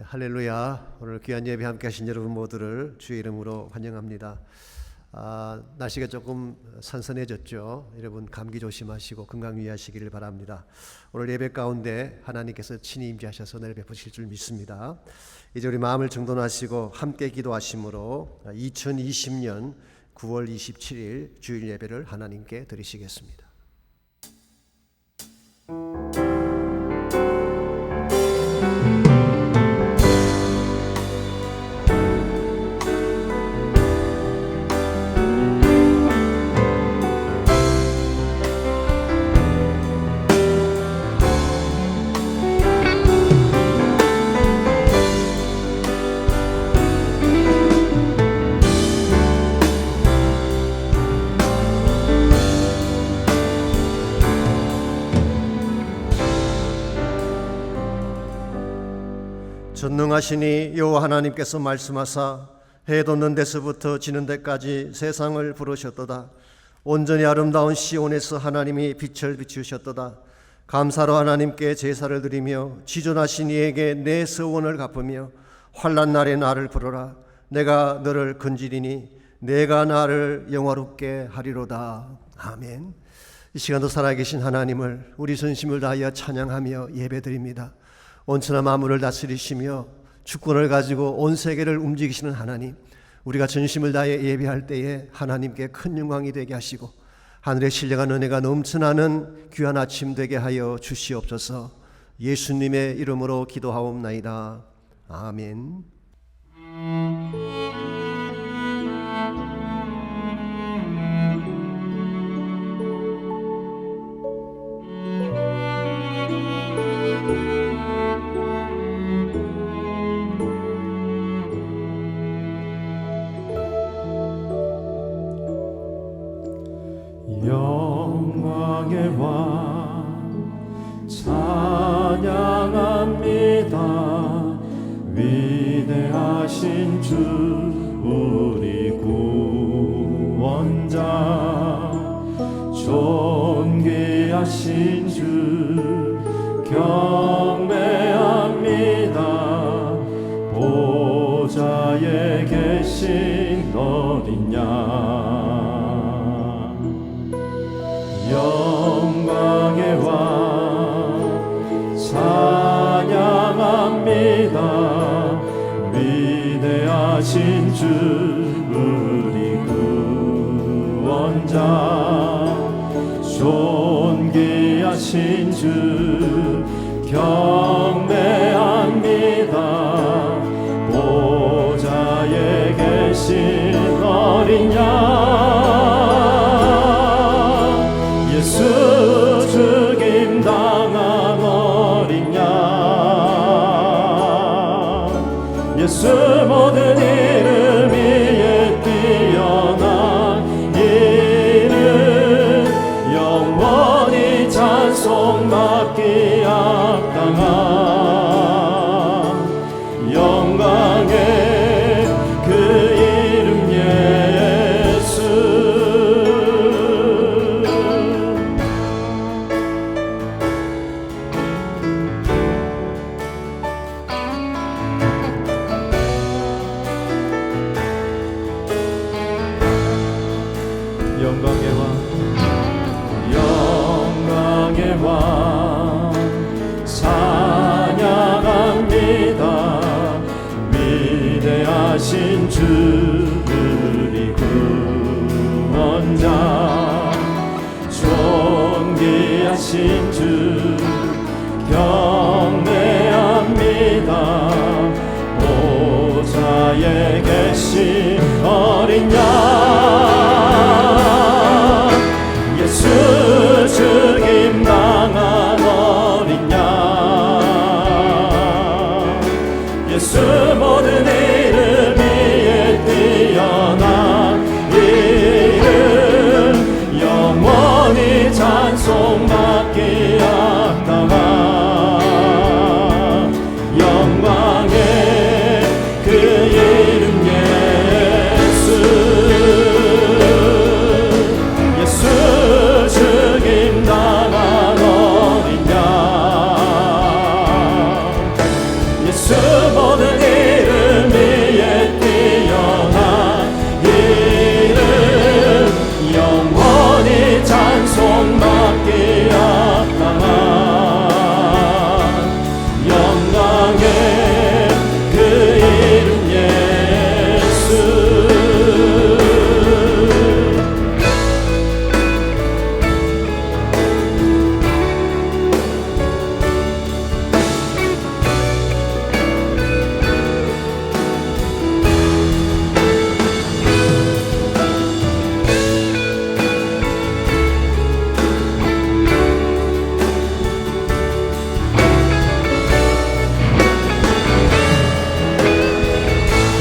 할렐루야. 오늘 귀한 예배 함께 하신 여러분 모두를 주의 이름으로 환영합니다. 날씨가 조금 선선해졌죠. 여러분 감기 조심하시고 건강 유의하시기를 바랍니다. 오늘 예배 가운데 하나님께서 친히 임재하셔서 은혜를 베푸실 줄 믿습니다. 이제 우리 마음을 정돈하시고 함께 기도하심으로 2020년 9월 27일 주일 예배를 하나님께 드리시겠습니다. 전능하시니 여호와 하나님께서 말씀하사 해 돋는 데서부터 지는 데까지 세상을 부르셨도다. 온전히 아름다운 시온에서 하나님이 빛을 비추셨도다. 감사로 하나님께 제사를 드리며 지존하신 이에게 내 서원을 갚으며 환난 날에 나를 부르라. 내가 너를 건지리니 내가 나를 영화롭게 하리로다. 아멘. 이 시간도 살아계신 하나님을 우리 전심을 다하여 찬양하며 예배드립니다. 온천한 만물을 다스리시며 주권을 가지고 온 세계를 움직이시는 하나님, 우리가 전심을 다해 예배할 때에 하나님께 큰 영광이 되게 하시고 하늘의 신령한 은혜가 넘쳐나는 귀한 아침 되게 하여 주시옵소서. 예수님의 이름으로 기도하옵나이다. 아멘. 영광의 왕 찬양합니다. 위대하신 주 우리 구원자, 존귀하신 주 경배합니다. 보좌에 계신 어린 양, 영광의 왕 찬양합니다. 위대하신 주 우리 구원자, 존귀하신 주 경배합니다. 보좌에 계신 어린 양, 예수 죽임 당한 어린 양, 예수 모든 이름 위에 뛰어난 이름, 영원히 찬송받기 합당한 영광의 그 이름 예수. 영광의 왕, 영광의 왕 찬양합니다. 위대하신 주 우리 구원자, 존귀하신 주 경배합니다. 보좌에 계신 어린 양, 예수 죽임 당한 어린 양, 예수 모든 이름 위에 뛰어난 이름, 영원히 찬송받기 합당한 예수 모든 이름 위에 뛰어난 이름 영원히 찬송받기 합당한 영광의 그 이름 예수.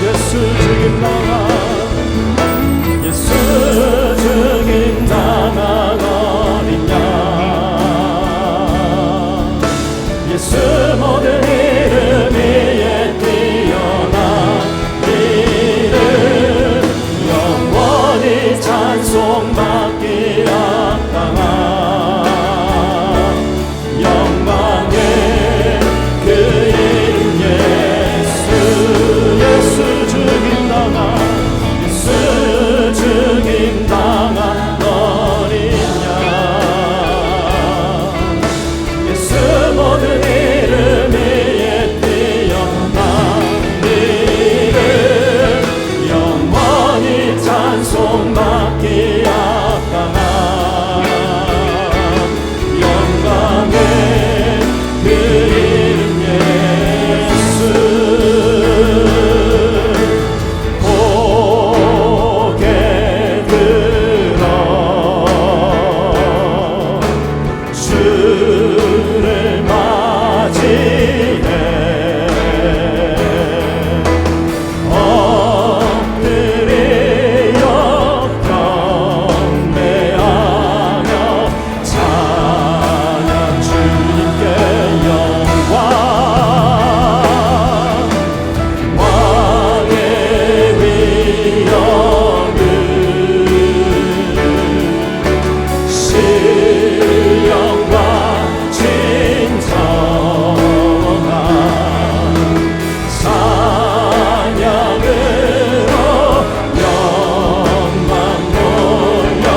예수 죽임 당한 어린 양 예수 모든 이름 위에 뛰어난 이름 영원히 찬송받기 합당한 영광의 그 이름 예수. 예수 죽임 당한 어린 양 예수 모든 이름 위에 뛰어난 이름 영원히 찬송받기 합당한 영광의 그 이름 예수. 주를 맞이해 엎드려 경배하며 찬양 주님께 영광 왕의 위엄을 영과 진정한 찬양으로 영광 돌려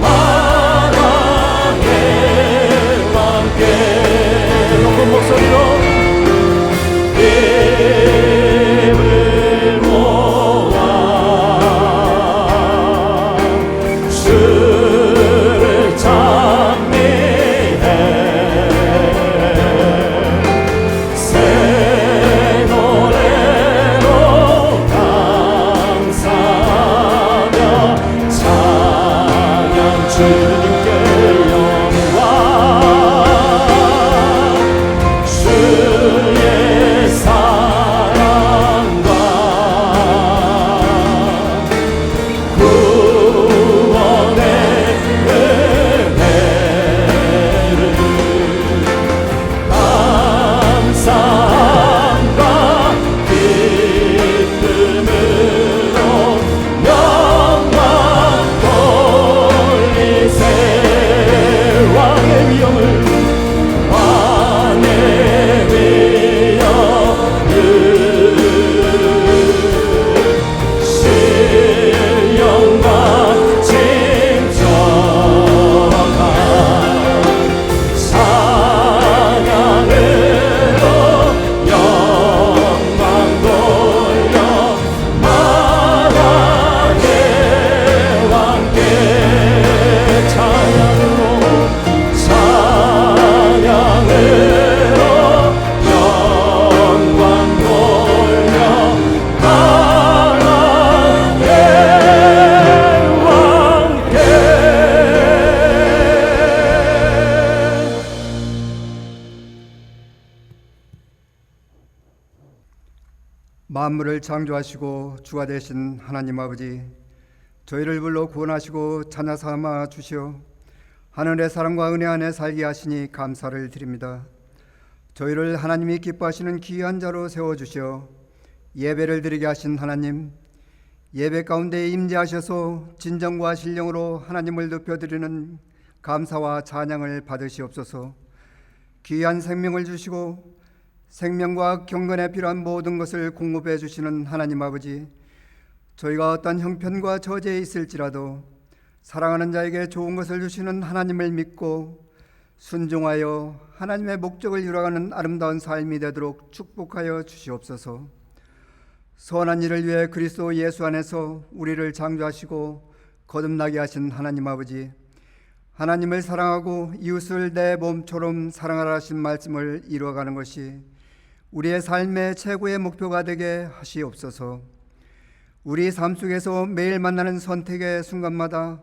만왕의 왕께 높은 목소리로 힘을 모아 주를 찬미해 새 노래로 감사하며 찬양 주님께 영광 주의 사랑과 구원의 은혜를 감사함과 기쁨으로 영광 돌리세 왕의 위엄을 왕의 위엄을 신령과 진정한 찬양으로 영광 돌려 만왕의 왕께 찬양으로 영광 돌려 만왕의 왕께. 만물을 창조하시고 주가 되신 하나님 아버지, 저희를 불러 구원하시고 자녀 삼아 주시어 하늘의 사랑과 은혜 안에 살게 하시니 감사를 드립니다. 저희를 하나님이 기뻐하시는 귀한 자로 세워주시어 예배를 드리게 하신 하나님, 예배 가운데 임재하셔서 진정과 신령으로 하나님을 높여드리는 감사와 찬양을 받으시옵소서. 귀한 생명을 주시고 생명과 경건에 필요한 모든 것을 공급해 주시는 하나님 아버지, 저희가 어떤 형편과 저제에 있을지라도 사랑하는 자에게 좋은 것을 주시는 하나님을 믿고 순종하여 하나님의 목적을 이루어가는 아름다운 삶이 되도록 축복하여 주시옵소서. 선한 일을 위해 그리스도 예수 안에서 우리를 창조하시고 거듭나게 하신 하나님 아버지, 하나님을 사랑하고 이웃을 내 몸처럼 사랑하라 하신 말씀을 이루어가는 것이 우리의 삶의 최고의 목표가 되게 하시옵소서. 우리 삶 속에서 매일 만나는 선택의 순간마다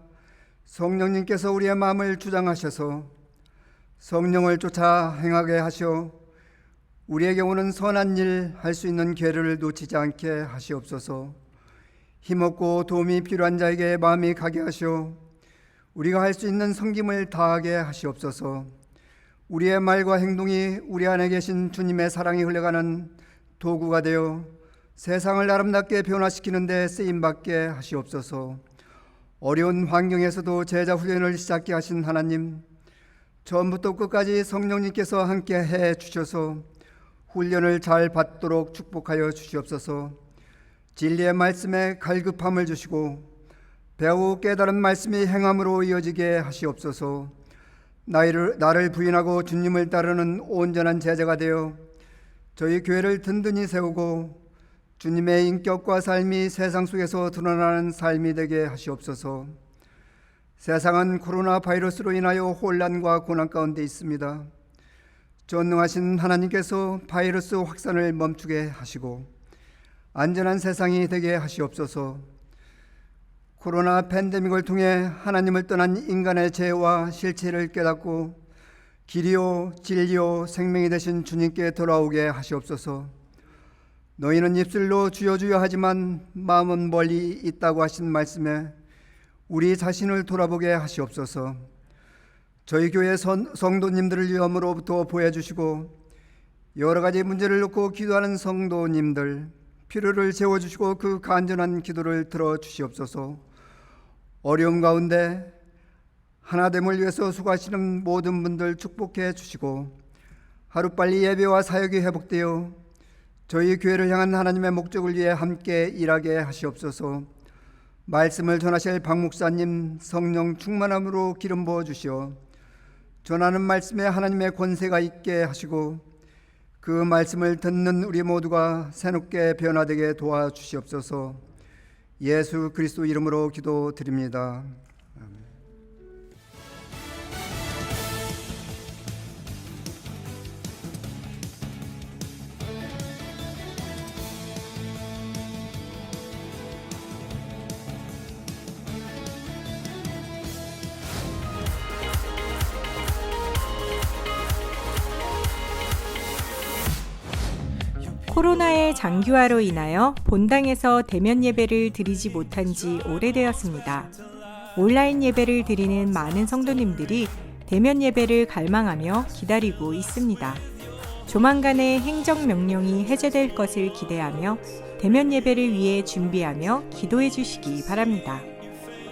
성령님께서 우리의 마음을 주장하셔서 성령을 쫓아 행하게 하시어 우리에게 오는 선한 일 할 수 있는 기회를 놓치지 않게 하시옵소서. 힘없고 도움이 필요한 자에게 마음이 가게 하시어 우리가 할 수 있는 섬김을 다하게 하시옵소서. 우리의 말과 행동이 우리 안에 계신 주님의 사랑이 흘러가는 도구가 되어 세상을 아름답게 변화시키는 데 쓰임받게 하시옵소서. 어려운 환경에서도 제자 훈련을 시작게 하신 하나님, 처음부터 끝까지 성령님께서 함께 해 주셔서 훈련을 잘 받도록 축복하여 주시옵소서. 진리의 말씀에 갈급함을 주시고 배우고 깨달은 말씀이 행함으로 이어지게 하시옵소서. 나를 부인하고 주님을 따르는 온전한 제자가 되어 저희 교회를 든든히 세우고 주님의 인격과 삶이 세상 속에서 드러나는 삶이 되게 하시옵소서. 세상은 코로나 바이러스로 인하여 혼란과 고난 가운데 있습니다. 전능하신 하나님께서 바이러스 확산을 멈추게 하시고 안전한 세상이 되게 하시옵소서. 코로나 팬데믹을 통해 하나님을 떠난 인간의 죄와 실체를 깨닫고 길이요 진리요 생명이 되신 주님께 돌아오게 하시옵소서. 너희는 입술로 주여 주여 하지만 마음은 멀리 있다고 하신 말씀에 우리 자신을 돌아보게 하시옵소서. 저희 교회 성도님들을 위험으로부터 보호해주시고 여러 가지 문제를 놓고 기도하는 성도님들 필요를 채워주시고 그 간절한 기도를 들어주시옵소서. 어려움 가운데 하나됨을 위해서 수고하시는 모든 분들 축복해 주시고 하루빨리 예배와 사역이 회복되어 저희 교회를 향한 하나님의 목적을 위해 함께 일하게 하시옵소서. 말씀을 전하실 박 목사님 성령 충만함으로 기름 부어 주시어 전하는 말씀에 하나님의 권세가 있게 하시고 그 말씀을 듣는 우리 모두가 새롭게 변화되게 도와주시옵소서. 예수 그리스도 이름으로 기도드립니다. 코로나의 장기화로 인하여 본당에서 대면 예배를 드리지 못한 지 오래되었습니다. 온라인 예배를 드리는 많은 성도님들이 대면 예배를 갈망하며 기다리고 있습니다. 조만간에 행정명령이 해제될 것을 기대하며 대면 예배를 위해 준비하며 기도해 주시기 바랍니다.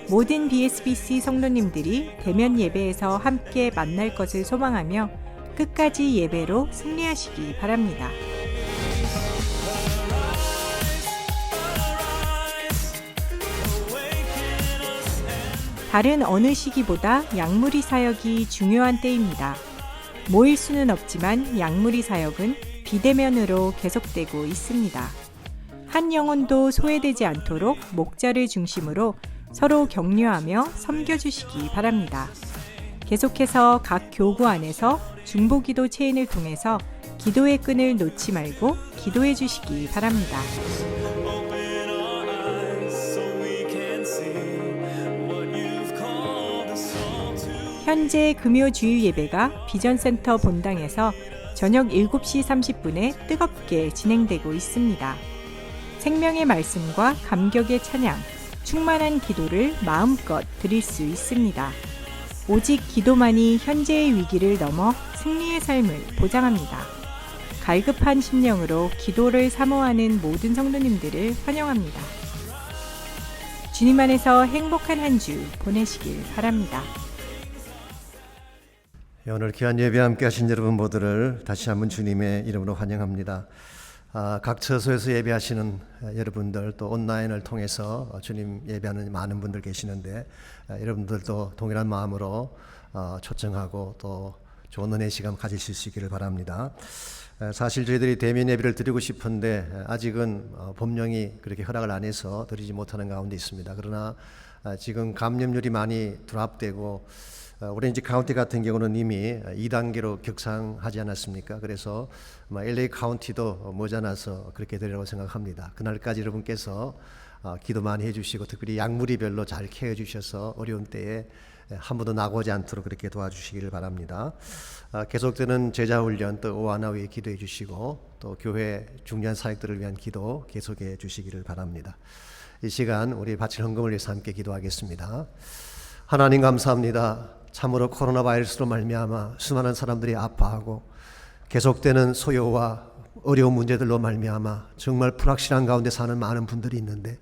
모든 BSBC 성도님들이 대면 예배에서 함께 만날 것을 소망하며 끝까지 예배로 승리하시기 바랍니다. 다른 어느 시기보다 약물이 사역이 중요한 때입니다. 모일 수는 없지만 약물이 사역은 비대면으로 계속되고 있습니다. 한 영혼도 소외되지 않도록 목자를 중심으로 서로 격려하며 섬겨주시기 바랍니다. 계속해서 각 교구 안에서 중보기도 체인을 통해서 기도의 끈을 놓지 말고 기도해 주시기 바랍니다. 현재 금요주일 예배가 비전센터 본당에서 저녁 7시 30분에 뜨겁게 진행되고 있습니다. 생명의 말씀과 감격의 찬양, 충만한 기도를 마음껏 드릴 수 있습니다. 오직 기도만이 현재의 위기를 넘어 승리의 삶을 보장합니다. 갈급한 심령으로 기도를 사모하는 모든 성도님들을 환영합니다. 주님 안에서 행복한 한 주 보내시길 바랍니다. 오늘 귀한 예배 함께 하신 여러분 모두를 다시 한번 주님의 이름으로 환영합니다. 각 처소에서 예배하시는 여러분들, 또 온라인을 통해서 주님 예배하는 많은 분들 계시는데 여러분들도 동일한 마음으로 초청하고 또 좋은 은혜 시간 가지실 수 있기를 바랍니다. 사실 저희들이 대면 예배를 드리고 싶은데 아직은 법령이 그렇게 허락을 안 해서 드리지 못하는 가운데 있습니다. 그러나 지금 감염률이 많이 드랍되고 오렌지 카운티 같은 경우는 이미 2단계로 격상하지 않았습니까? 그래서 LA 카운티도 모자라서 그렇게 되리라고 생각합니다. 그날까지 여러분께서 기도 많이 해주시고 특별히 약물이별로 잘 케어해 주셔서 어려운 때에 한 번도 나고지 않도록 그렇게 도와주시기를 바랍니다. 계속되는 제자훈련 또 오하나 위해 기도해 주시고 또 교회 중요한 사역들을 위한 기도 계속해 주시기를 바랍니다. 이 시간 우리 바칠 헌금을 위해서 함께 기도하겠습니다. 하나님 감사합니다. 참으로 코로나 바이러스로 말미암아 수많은 사람들이 아파하고 계속되는 소요와 어려운 문제들로 말미암아 정말 불확실한 가운데 사는 많은 분들이 있는데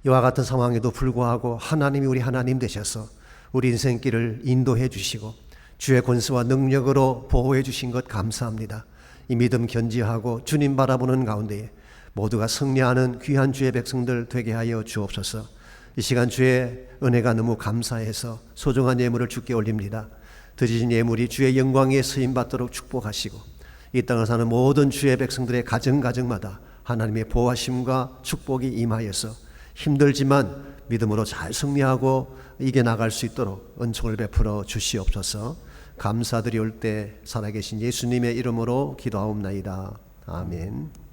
이와 같은 상황에도 불구하고 하나님이 우리 하나님 되셔서 우리 인생길을 인도해 주시고 주의 권세와 능력으로 보호해 주신 것 감사합니다. 이 믿음 견지하고 주님 바라보는 가운데에 모두가 승리하는 귀한 주의 백성들 되게 하여 주옵소서. 이 시간 주의 은혜가 너무 감사해서 소중한 예물을 주께 올립니다. 드리신 예물이 주의 영광에 쓰임받도록 축복하시고 이 땅을 사는 모든 주의 백성들의 가정마다 하나님의 보호하심과 축복이 임하여서 힘들지만 믿음으로 잘 승리하고 이겨나갈 수 있도록 은총을 베풀어 주시옵소서. 감사드리올 때 살아계신 예수님의 이름으로 기도하옵나이다. 아멘.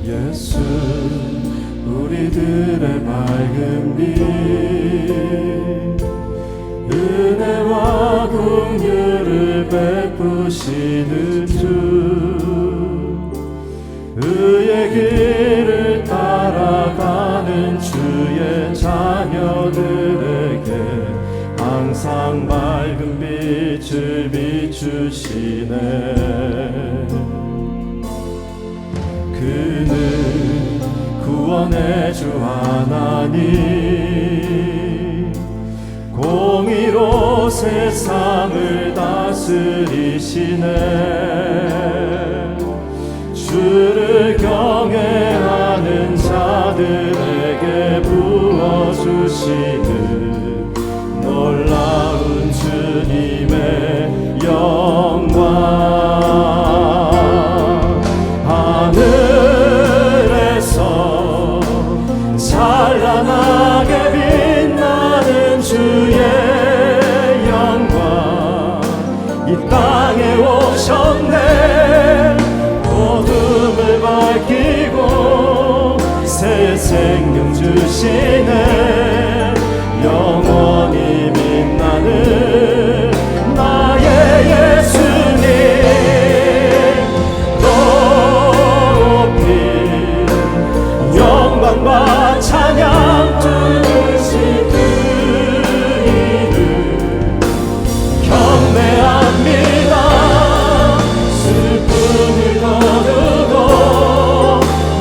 예수 우리들의 밝은 빛 은혜와 긍휼을 베푸시는 주 의의 길을 따라가는 주의 자녀들에게 항상 밝은 빛을 비추시네. 그는 구원의 주 하나님 공의로 세상을 다스리시네. 주를 경외하는 자들에게 부어주시는 놀라운 주님의 영광. 하늘에서 찬란하게 빛나는 주의 영광 이 땅에 오셨네. 어둠을 밝히고 새 생명 주시네. 영원히 빛나는 나의 예수님 영광과 찬양 주신 그 이름 경배합니다. 슬픔을 거두고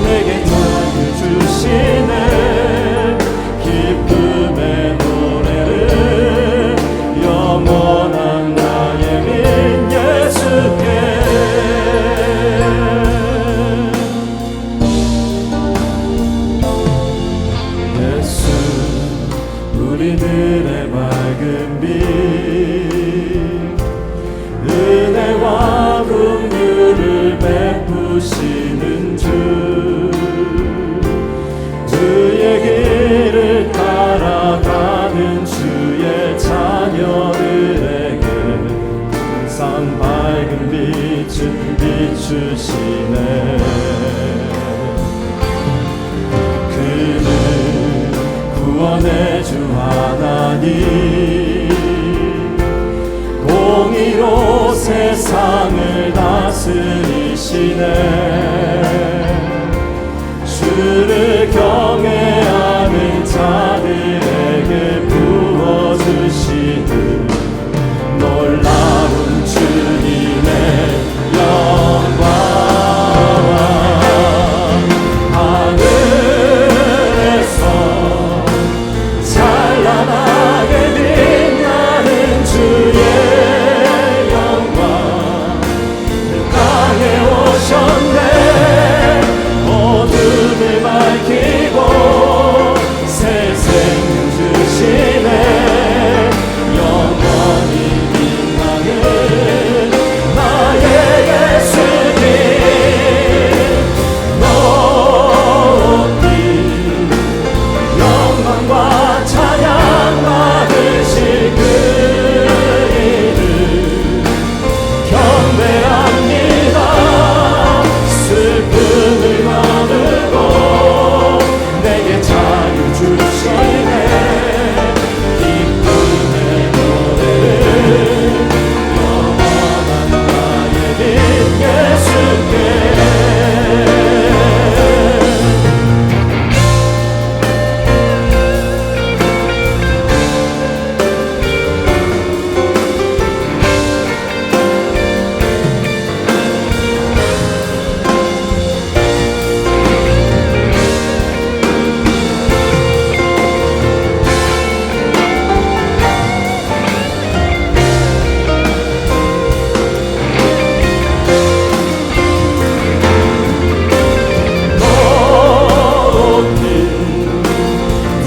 내게 자유 주시네. 기쁨의 노래를 영원한 나의 민 예수께 우리들의 밝은 빛 은혜와 긍휼을 베푸시는 주 주의 길을 따라가는 주의 자녀들에게 항상 밝은 빛을 비추시네. 구원의 주 하나님 공의로 세상을 다스리시네 주를 경외하는 자들에게 부어주시는 놀라운 주님의 영광 하늘에서 찬란하게 빛나는 주의 영광 이 땅에 오셨네 어둠을 밝히고 새 생명 주시네 영원히 빛나는 나의 예수님 높이 영광과 찬양 받으실 그 이름 경배합니다 슬픔을 거두고 내게 자유 주시네 기쁨의 노래를 영원한 나의 빛 예수께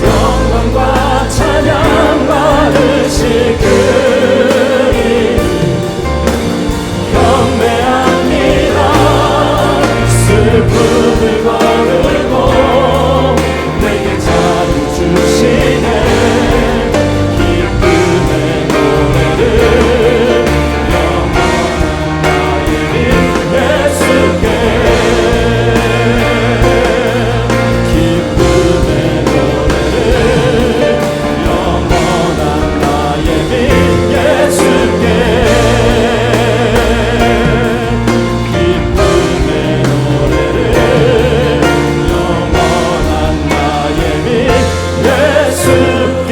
영광과 찬양 받으실 그 이름 경배합니다 슬픔을 거두고 내게 자유 주시네 기쁨의 노래를 영원한 나의 빛 예수께 기쁨의 노래를 영원한 나의 빛 예수께 기쁨의 노래를 영원한 나의 빛 예수께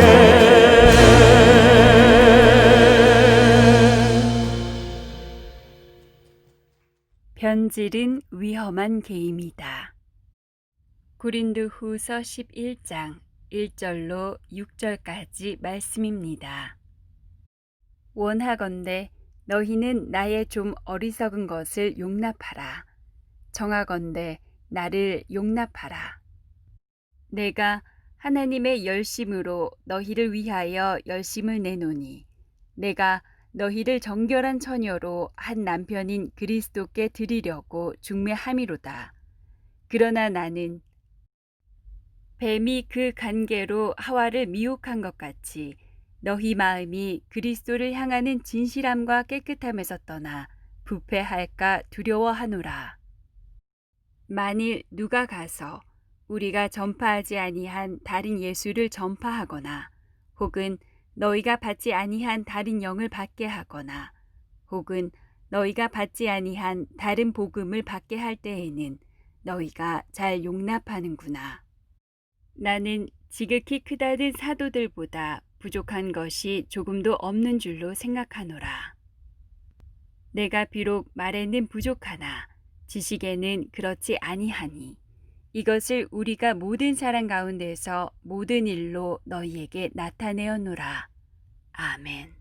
변질은 위험한 개임이다. 고린도후서 11장 1절로 6절까지 말씀입니다. 원하건대 너희는 나의 좀 어리석은 것을 용납하라. 정하건대 나를 용납하라. 내가 하나님의 열심으로 너희를 위하여 열심을 내노니 내가 너희를 정결한 처녀로 한 남편인 그리스도께 드리려고 중매함이로다. 그러나 나는 뱀이 그 간계로 하와를 미혹한 것 같이 너희 마음이 그리스도를 향하는 진실함과 깨끗함에서 떠나 부패할까 두려워하노라. 만일 누가 가서 우리가 전파하지 아니한 다른 예수를 전파하거나 혹은 너희가 받지 아니한 다른 영을 받게 하거나 혹은 너희가 받지 아니한 다른 복음을 받게 할 때에는 너희가 잘 용납하는구나. 나는 지극히 크다는 사도들보다 부족한 것이 조금도 없는 줄로 생각하노라. 내가 비록 말에는 부족하나 지식에는 그렇지 아니하니 이것을 우리가 모든 사람 가운데서 모든 일로 너희에게 나타내었노라. 아멘.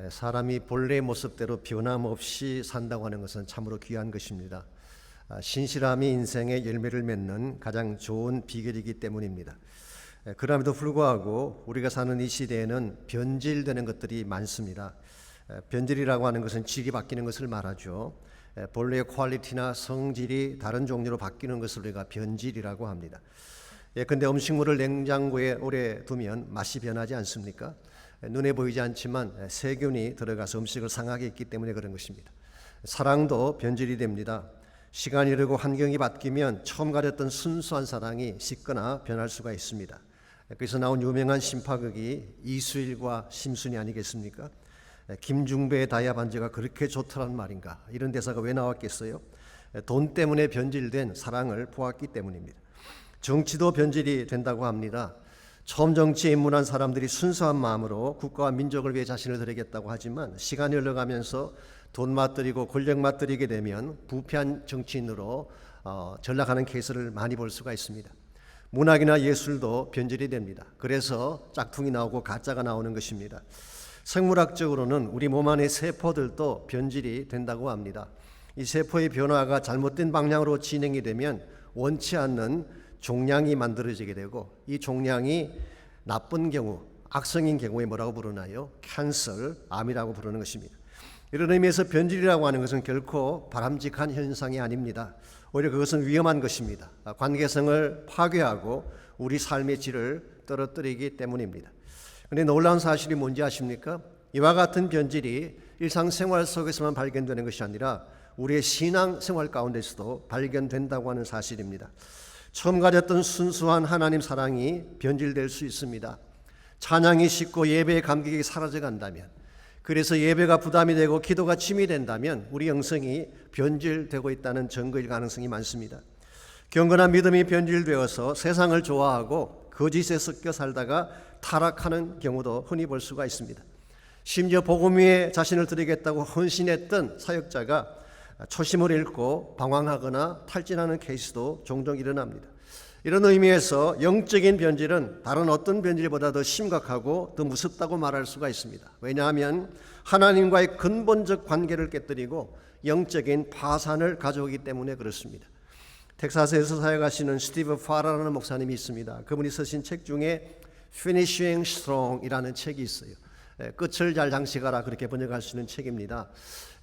사람이 본래의 모습대로 변함없이 산다고 하는 것은 참으로 귀한 것입니다. 신실함이 인생의 열매를 맺는 가장 좋은 비결이기 때문입니다. 그럼에도 불구하고 우리가 사는 이 시대에는 변질되는 것들이 많습니다. 변질이라고 하는 것은 질이 바뀌는 것을 말하죠. 본래의 퀄리티나 성질이 다른 종류로 바뀌는 것을 우리가 변질이라고 합니다. 근데 음식물을 냉장고에 오래 두면 맛이 변하지 않습니까? 눈에 보이지 않지만 세균이 들어가서 음식을 상하게 했기 때문에 그런 것입니다. 사랑도 변질이 됩니다. 시간이 흐르고 환경이 바뀌면 처음 가졌던 순수한 사랑이 식거나 변할 수가 있습니다. 거기서 나온 유명한 심파극이 이수일과 심순이 아니겠습니까? 김중배의 다이아 반지가 그렇게 좋더란 말인가? 이런 대사가 왜 나왔겠어요? 돈 때문에 변질된 사랑을 보았기 때문입니다. 정치도 변질이 된다고 합니다. 처음 정치에 입문한 사람들이 순수한 마음으로 국가와 민족을 위해 자신을 드리겠다고 하지만 시간이 흘러가면서 돈 맛들이고 권력 맛들이게 되면 부패한 정치인으로 전락하는 케이스를 많이 볼 수가 있습니다. 문학이나 예술도 변질이 됩니다. 그래서 짝퉁이 나오고 가짜가 나오는 것입니다. 생물학적으로는 우리 몸 안의 세포들도 변질이 된다고 합니다. 이 세포의 변화가 잘못된 방향으로 진행이 되면 원치 않는 종양이 만들어지게 되고, 이 종양이 나쁜 경우, 악성인 경우에 뭐라고 부르나요? 캔서, 암이라고 부르는 것입니다. 이런 의미에서 변질이라고 하는 것은 결코 바람직한 현상이 아닙니다. 오히려 그것은 위험한 것입니다. 관계성을 파괴하고 우리 삶의 질을 떨어뜨리기 때문입니다. 그런데 놀라운 사실이 뭔지 아십니까? 이와 같은 변질이 일상생활 속에서만 발견되는 것이 아니라 우리의 신앙생활 가운데서도 발견된다고 하는 사실입니다. 처음 가졌던 순수한 하나님 사랑이 변질될 수 있습니다. 찬양이 식고 예배의 감격이 사라져간다면, 그래서 예배가 부담이 되고 기도가 짐이 된다면 우리 영성이 변질되고 있다는 증거일 가능성이 많습니다. 경건한 믿음이 변질되어서 세상을 좋아하고 거짓에 섞여 살다가 타락하는 경우도 흔히 볼 수가 있습니다. 심지어 복음 위에 자신을 드리겠다고 헌신했던 사역자가 초심을 잃고 방황하거나 탈진하는 케이스도 종종 일어납니다. 이런 의미에서 영적인 변질은 다른 어떤 변질보다 더 심각하고 더 무섭다고 말할 수가 있습니다. 왜냐하면 하나님과의 근본적 관계를 깨뜨리고 영적인 파산을 가져오기 때문에 그렇습니다. 텍사스에서 사역하시는 스티브 파라라는 목사님이 있습니다. 그분이 쓰신 책 중에 Finishing Strong이라는 책이 있어요. 끝을 잘 장식하라, 그렇게 번역할 수 있는 책입니다.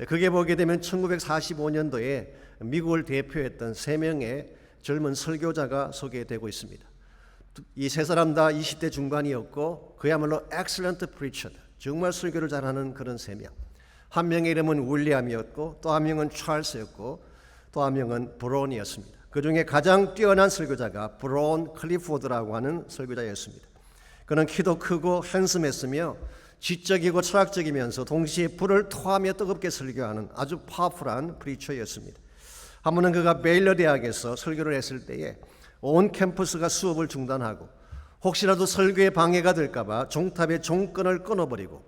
그게 보게 되면 1945년도에 미국을 대표했던 3명의 젊은 설교자가 소개되고 있습니다. 이 세 사람 다 20대 중반이었고 그야말로 excellent preacher, 정말 설교를 잘하는 그런 3명. 한 명의 이름은 윌리엄이었고 또 한 명은 찰스였고 또 한 명은 브론이었습니다. 그 중에 가장 뛰어난 설교자가 브론 클리포드라고 하는 설교자였습니다. 그는 키도 크고 핸섬했으며 지적이고 철학적이면서 동시에 불을 토하며 뜨겁게 설교하는 아주 파워풀한 프리처였습니다. 한 번은 그가 베일러 대학에서 설교를 했을 때에 온 캠퍼스가 수업을 중단하고 혹시라도 설교에 방해가 될까 봐 종탑의 종끈을 끊어버리고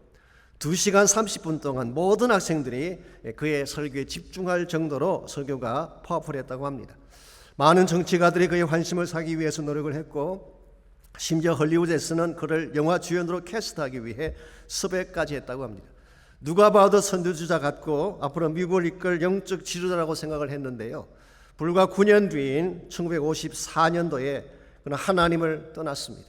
2시간 30분 동안 모든 학생들이 그의 설교에 집중할 정도로 설교가 파워풀했다고 합니다. 많은 정치가들이 그의 관심을 사기 위해서 노력을 했고 심지어 헐리우드에서는 그를 영화 주연으로 캐스트하기 위해 섭외까지 했다고 합니다. 누가 봐도 선두주자 같고 앞으로 미국을 이끌 영적 지도자라고 생각을 했는데요. 불과 9년 뒤인 1954년도에 그는 하나님을 떠났습니다.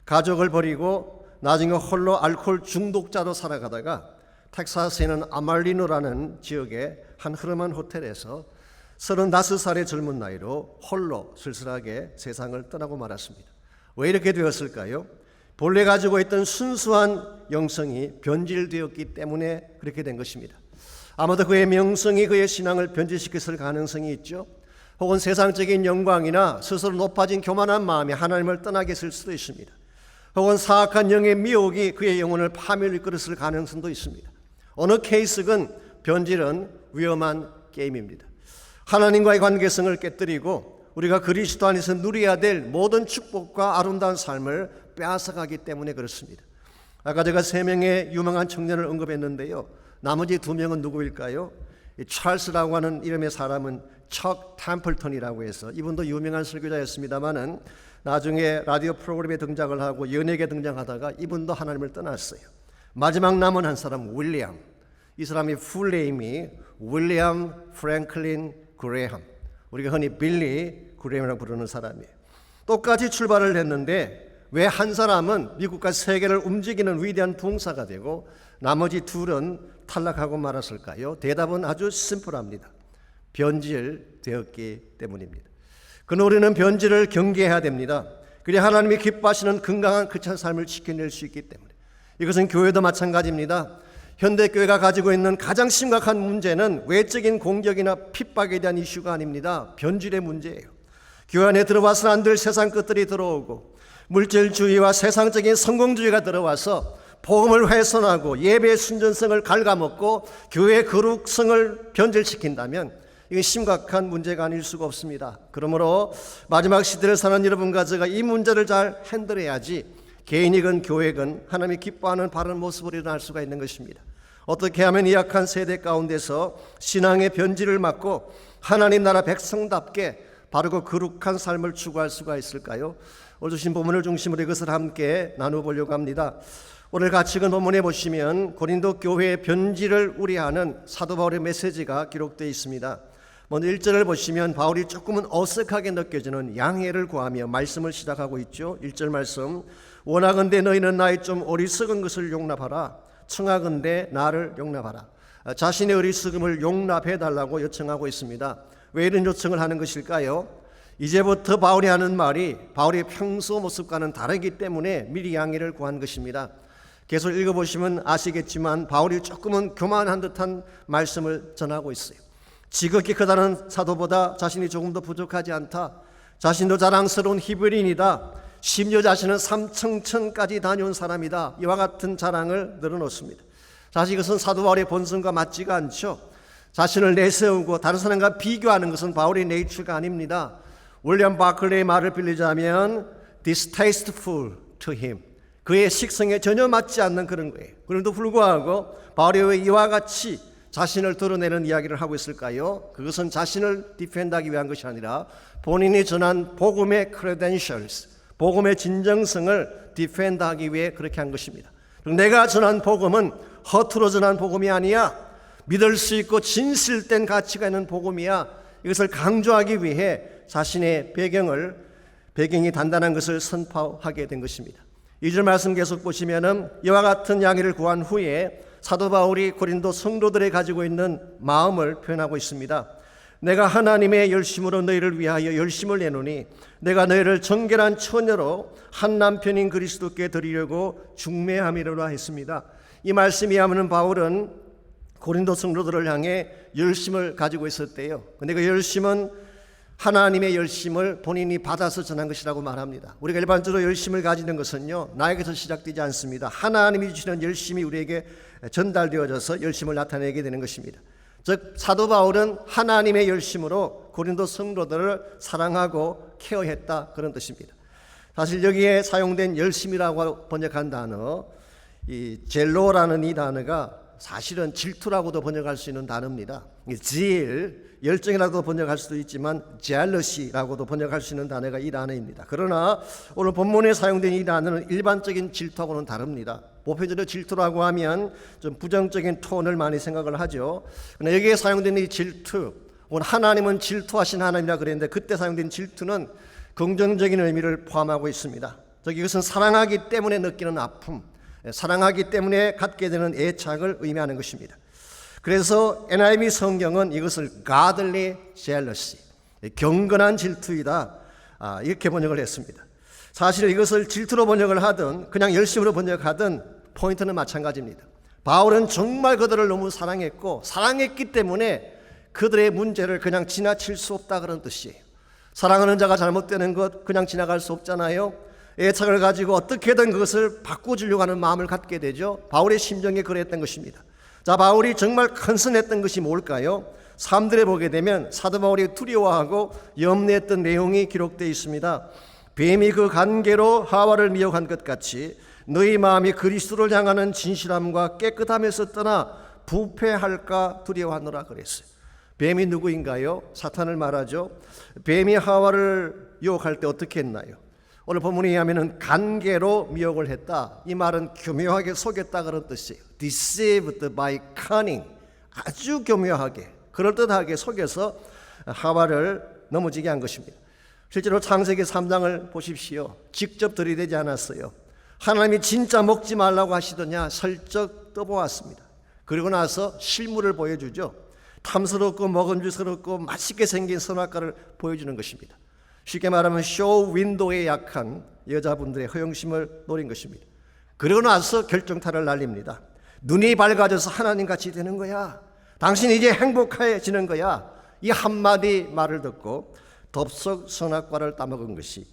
가족을 버리고 나중에 홀로 알코올 중독자로 살아가다가 텍사스에 있는 아말리노라는 지역의 한 흐름한 호텔에서 35살의 젊은 나이로 홀로 쓸쓸하게 세상을 떠나고 말았습니다. 왜 이렇게 되었을까요? 본래 가지고 있던 순수한 영성이 변질되었기 때문에 그렇게 된 것입니다. 아마도 그의 명성이 그의 신앙을 변질시켰을 가능성이 있죠. 혹은 세상적인 영광이나 스스로 높아진 교만한 마음이 하나님을 떠나게 했을 수도 있습니다. 혹은 사악한 영의 미혹이 그의 영혼을 파멸로 이끌었을 가능성도 있습니다. 어느 케이스건 변질은 위험한 게임입니다. 하나님과의 관계성을 깨뜨리고 우리가 그리스도 안에서 누려야 될 모든 축복과 아름다운 삶을 빼앗아가기 때문에 그렇습니다. 아까 제가 3명의 유명한 청년을 언급했는데요. 나머지 2명은 누구일까요? 찰스라고 하는 이름의 사람은 척 템플턴이라고 해서 이분도 유명한 설교자였습니다마는 나중에 라디오 프로그램에 등장을 하고 연예계에 등장하다가 이분도 하나님을 떠났어요. 마지막 남은 한 사람 윌리엄. 이 사람의 풀네임이 윌리엄 프랭클린 그레함. 우리가 흔히 빌리 그레함이라고 부르는 사람이에요. 똑같이 출발을 했는데 왜 한 사람은 미국과 세계를 움직이는 위대한 부흥사가 되고 나머지 둘은 탈락하고 말았을까요? 대답은 아주 심플합니다. 변질되었기 때문입니다. 그러나 우리는 변질을 경계해야 됩니다. 그래야 하나님이 기뻐하시는 건강한 크리스찬 삶을 지켜낼 수 있기 때문에. 이것은 교회도 마찬가지입니다. 현대교회가 가지고 있는 가장 심각한 문제는 외적인 공격이나 핍박에 대한 이슈가 아닙니다. 변질의 문제예요. 교회 안에 들어와서는 안 될 세상 것들이 들어오고 물질주의와 세상적인 성공주의가 들어와서 복음을 훼손하고 예배의 순전성을 갉아먹고 교회의 거룩성을 변질시킨다면 이건 심각한 문제가 아닐 수가 없습니다. 그러므로 마지막 시대를 사는 여러분과 제가 이 문제를 잘 핸들해야지 개인이건 교회건 하나님이 기뻐하는 바른 모습으로 일어날 수가 있는 것입니다. 어떻게 하면 이 약한 세대 가운데서 신앙의 변질을 막고 하나님 나라 백성답게 바르고 거룩한 삶을 추구할 수가 있을까요? 오늘 주신 본문을 중심으로 이것을 함께 나눠보려고 합니다. 오늘 같이 읽은 본문에 보시면 고린도 교회의 변질을 우려하는 사도 바울의 메시지가 기록되어 있습니다. 먼저 1절을 보시면 바울이 조금은 어색하게 느껴지는 양해를 구하며 말씀을 시작하고 있죠. 1절 말씀, 원하건대 너희는 나의 좀 어리석은 것을 용납하라. 청하건대 나를 용납하라. 자신의 어리석음을 용납해달라고 요청하고 있습니다. 왜 이런 요청을 하는 것일까요? 이제부터 바울이 하는 말이 바울의 평소 모습과는 다르기 때문에 미리 양해를 구한 것입니다. 계속 읽어보시면 아시겠지만 바울이 조금은 교만한 듯한 말씀을 전하고 있어요. 지극히 크다는 사도보다 자신이 조금 더 부족하지 않다. 자신도 자랑스러운 히브리인이다. 심지어 자신은 삼청천까지 다녀온 사람이다. 이와 같은 자랑을 늘어놓습니다. 사실 이것은 사도 바울의 본성과 맞지가 않죠. 자신을 내세우고 다른 사람과 비교하는 것은 바울의 네이처가 아닙니다. 윌리엄 바클레의 말을 빌리자면 distasteful to him, 그의 식성에 전혀 맞지 않는 그런 거예요. 그럼에도 불구하고 바울이 왜 이와 같이 자신을 드러내는 이야기를 하고 있을까요? 그것은 자신을 디펜드하기 위한 것이 아니라 본인이 전한 복음의 credentials, 복음의 진정성을 디펜드하기 위해 그렇게 한 것입니다. 내가 전한 복음은 허투루 전한 복음이 아니야. 믿을 수 있고 진실된 가치가 있는 복음이야. 이것을 강조하기 위해 자신의 배경이 단단한 것을 선포하게 된 것입니다. 2절 말씀 계속 보시면은 이와 같은 양해를 구한 후에 사도 바울이 고린도 성도들이 가지고 있는 마음을 표현하고 있습니다. 내가 하나님의 열심으로 너희를 위하여 열심을 내노니 내가 너희를 정결한 처녀로 한 남편인 그리스도께 드리려고 중매함이로라 했습니다. 이 말씀이 하면 바울은 고린도 성도들을 향해 열심을 가지고 있었대요. 근데 그 열심은 하나님의 열심을 본인이 받아서 전한 것이라고 말합니다. 우리가 일반적으로 열심을 가지는 것은요, 나에게서 시작되지 않습니다. 하나님이 주시는 열심이 우리에게 전달되어져서 열심을 나타내게 되는 것입니다. 즉 사도 바울은 하나님의 열심으로 고린도 성도들을 사랑하고 케어했다, 그런 뜻입니다. 사실 여기에 사용된 열심이라고 번역한 단어, 이 젤로라는 이 단어가 사실은 질투라고도 번역할 수 있는 단어입니다. 질, 열정이라고도 번역할 수도 있지만 jealousy라고도 번역할 수 있는 단어가 이 단어입니다. 그러나 오늘 본문에 사용된 이 단어는 일반적인 질투하고는 다릅니다. 보편적으로 질투라고 하면 좀 부정적인 톤을 많이 생각을 하죠. 그러나 여기에 사용된 이 질투, 오늘 하나님은 질투하신 하나님이라 그랬는데 그때 사용된 질투는 긍정적인 의미를 포함하고 있습니다. 즉 이것은 사랑하기 때문에 느끼는 아픔, 사랑하기 때문에 갖게 되는 애착을 의미하는 것입니다. 그래서 NIV 성경은 이것을 godly jealousy, 경건한 질투이다, 이렇게 번역을 했습니다. 사실 이것을 질투로 번역을 하든 그냥 열심으로 번역하든 포인트는 마찬가지입니다. 바울은 정말 그들을 너무 사랑했고 사랑했기 때문에 그들의 문제를 그냥 지나칠 수 없다, 그런 뜻이에요. 사랑하는 자가 잘못되는 것 그냥 지나갈 수 없잖아요. 애착을 가지고 어떻게든 그것을 바꿔주려고 하는 마음을 갖게 되죠. 바울의 심정이 그랬던 것입니다. 자, 바울이 정말 컨선했던 것이 뭘까요? 3절에 보게 되면 사도 바울이 두려워하고 염려했던 내용이 기록되어 있습니다. 뱀이 그 관계로 하와를 미혹한 것 같이 너희 마음이 그리스도를 향하는 진실함과 깨끗함에서 떠나 부패할까 두려워하노라 그랬어요. 뱀이 누구인가요? 사탄을 말하죠. 뱀이 하와를 유혹할 때 어떻게 했나요? 오늘 본문에 의하면 관계로 미혹을 했다. 이 말은 교묘하게 속였다, 그런 뜻이에요. Deceived by cunning, 아주 교묘하게 그럴듯하게 속여서 하와를 넘어지게 한 것입니다. 실제로 창세기 3장을 보십시오. 직접 들이대지 않았어요. 하나님이 진짜 먹지 말라고 하시더냐 슬쩍 떠보았습니다. 그리고 나서 실물을 보여주죠. 탐스럽고 먹음직스럽고 맛있게 생긴 선악과를 보여주는 것입니다. 쉽게 말하면 쇼 윈도우에 약한 여자분들의 허영심을 노린 것입니다. 그러고 나서 결정타를 날립니다. 눈이 밝아져서 하나님같이 되는 거야. 당신 이제 행복해지는 거야. 이 한마디 말을 듣고 덥석 선악과를 따먹은 것이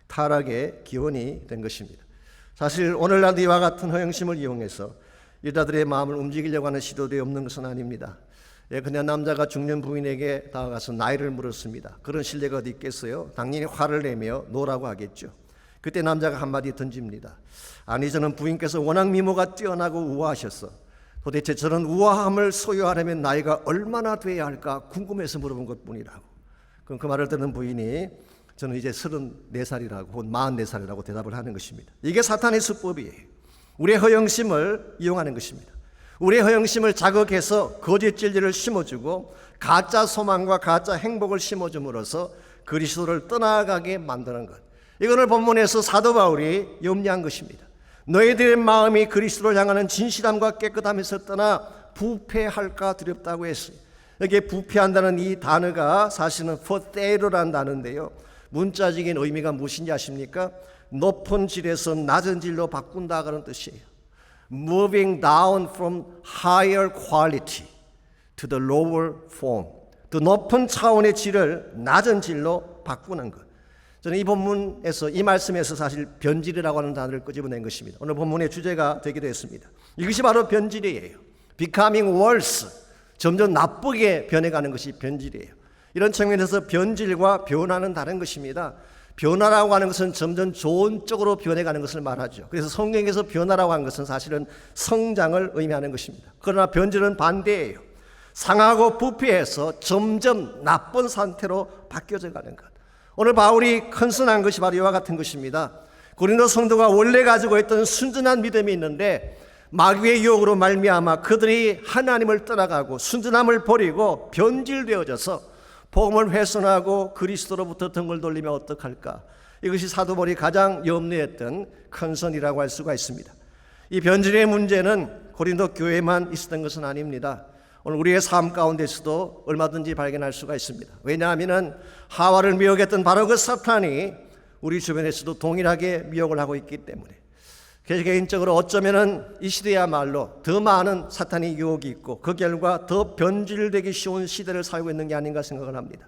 타락의 기원이 된 것입니다. 사실 오늘날도 이와 같은 허영심을 이용해서 여자들의 마음을 움직이려고 하는 시도들이 없는 것은 아닙니다. 그냥 남자가 중년 부인에게 다가가서 나이를 물었습니다. 그런 신뢰가 어디 있겠어요? 당연히 화를 내며 노라고 하겠죠. 그때 남자가 한마디 던집니다. 아니, 저는 부인께서 워낙 미모가 뛰어나고 우아하셔서 도대체 저런 우아함을 소유하려면 나이가 얼마나 돼야 할까 궁금해서 물어본 것뿐이라고. 그럼 그 말을 듣는 부인이 저는 이제 34살이라고 혹은 44살이라고 대답을 하는 것입니다. 이게 사탄의 수법이에요. 우리의 허영심을 이용하는 것입니다. 우리의 허영심을 자극해서 거짓 진리를 심어주고 가짜 소망과 가짜 행복을 심어줌으로써 그리스도를 떠나가게 만드는 것. 이거를 본문에서 사도 바울이 염려한 것입니다. 너희들의 마음이 그리스도를 향하는 진실함과 깨끗함에서 떠나 부패할까 두렵다고 했어요. 여기에 부패한다는 이 단어가 사실은 포테이로라는 단어인데요, 문자적인 의미가 무엇인지 아십니까? 높은 질에서 낮은 질로 바꾼다 그런 뜻이에요. Moving down from higher quality to the lower form. 더 높은 차원의 질을 낮은 질로 바꾸는 것. 저는 이 본문에서, 이 말씀에서 사실 변질이라고 하는 단어를 끄집어낸 것입니다. 오늘 본문의 주제가 되기도 했습니다. 이것이 바로 변질이에요. Becoming worse. 점점 나쁘게 변해가는 것이 변질이에요. 이런 측면에서 변질과 변화는 다른 것입니다. 변화라고 하는 것은 점점 좋은 쪽으로 변해가는 것을 말하죠. 그래서 성경에서 변화라고 하는 것은 사실은 성장을 의미하는 것입니다. 그러나 변질은 반대예요. 상하고 부패해서 점점 나쁜 상태로 바뀌어져 가는 것. 오늘 바울이 컨선한 것이 바로 이와 같은 것입니다. 고린도 성도가 원래 가지고 있던 순전한 믿음이 있는데 마귀의 유혹으로 말미암아 그들이 하나님을 떠나가고 순전함을 버리고 변질되어져서 복음을 훼손하고 그리스도로부터 등을 돌리면 어떡할까? 이것이 사도 바울이 가장 염려했던 컨선이라고 할 수가 있습니다. 이 변질의 문제는 고린도 교회만 있었던 것은 아닙니다. 오늘 우리의 삶 가운데서도 얼마든지 발견할 수가 있습니다. 왜냐하면 하와를 미혹했던 바로 그 사탄이 우리 주변에서도 동일하게 미혹을 하고 있기 때문에, 개인적으로 어쩌면 이 시대야말로 더 많은 사탄의 유혹이 있고 그 결과 더 변질되기 쉬운 시대를 살고 있는 게 아닌가 생각을 합니다.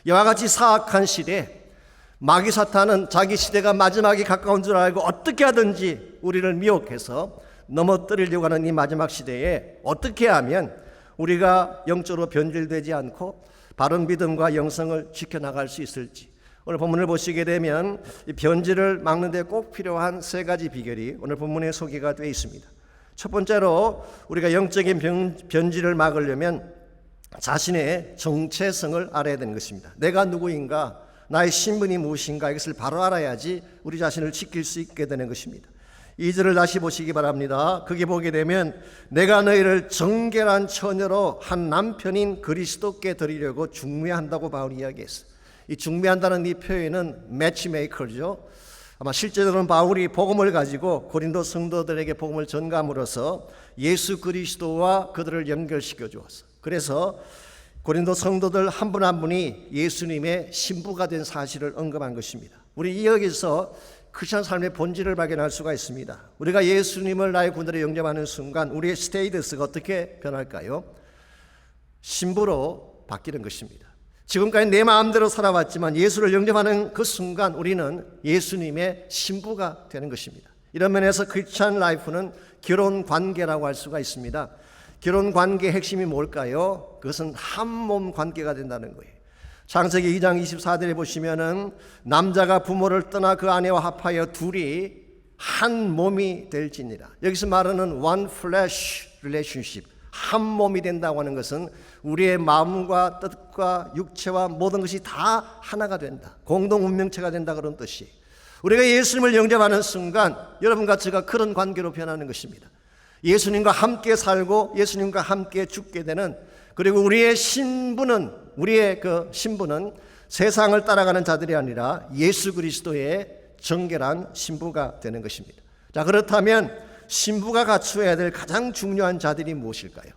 이와 같이 사악한 시대, 마귀 사탄은 자기 시대가 마지막이 가까운 줄 알고 어떻게 하든지 우리를 미혹해서 넘어뜨리려고 하는 이 마지막 시대에 어떻게 하면 우리가 영적으로 변질되지 않고 바른 믿음과 영성을 지켜나갈 수 있을지, 오늘 본문을 보시게 되면 이 변질을 막는 데 꼭 필요한 세 가지 비결이 오늘 본문에 소개가 되어 있습니다. 첫 번째로 우리가 영적인 변질을 막으려면 자신의 정체성을 알아야 되는 것입니다. 내가 누구인가, 나의 신분이 무엇인가, 이것을 바로 알아야지 우리 자신을 지킬 수 있게 되는 것입니다. 2절을 다시 보시기 바랍니다. 거기 보게 되면 내가 너희를 정결한 처녀로 한 남편인 그리스도께 드리려고 중매한다고 바울이 이야기했어요. 이 중매한다는 이 표현은 매치메이커죠. 아마 실제로는 바울이 복음을 가지고 고린도 성도들에게 복음을 전감으로써 예수 그리스도와 그들을 연결시켜 주었어. 그래서 고린도 성도들 한 분 한 분이 예수님의 신부가 된 사실을 언급한 것입니다. 우리 여기서 크리스천 삶의 본질을 발견할 수가 있습니다. 우리가 예수님을 나의 구원으로 영접하는 순간 우리의 스테이터스가 어떻게 변할까요? 신부로 바뀌는 것입니다. 지금까지 내 마음대로 살아왔지만 예수를 영접하는 그 순간 우리는 예수님의 신부가 되는 것입니다. 이런 면에서 크리스천 라이프는 결혼 관계라고 할 수가 있습니다. 결혼 관계의 핵심이 뭘까요? 그것은 한 몸 관계가 된다는 거예요. 창세기 2장 24절에 보시면은 남자가 부모를 떠나 그 아내와 합하여 둘이 한 몸이 될지니라. 여기서 말하는 one flesh relationship, 한 몸이 된다고 하는 것은 우리의 마음과 뜻과 육체와 모든 것이 다 하나가 된다, 공동 운명체가 된다, 그런 뜻이. 우리가 예수님을 영접하는 순간 여러분과 제가 그런 관계로 변하는 것입니다. 예수님과 함께 살고 예수님과 함께 죽게 되는, 그리고 우리의 신분은 세상을 따라가는 자들이 아니라 예수 그리스도의 정결한 신부가 되는 것입니다. 자, 그렇다면 신부가 갖추어야 될 가장 중요한 자들이 무엇일까요?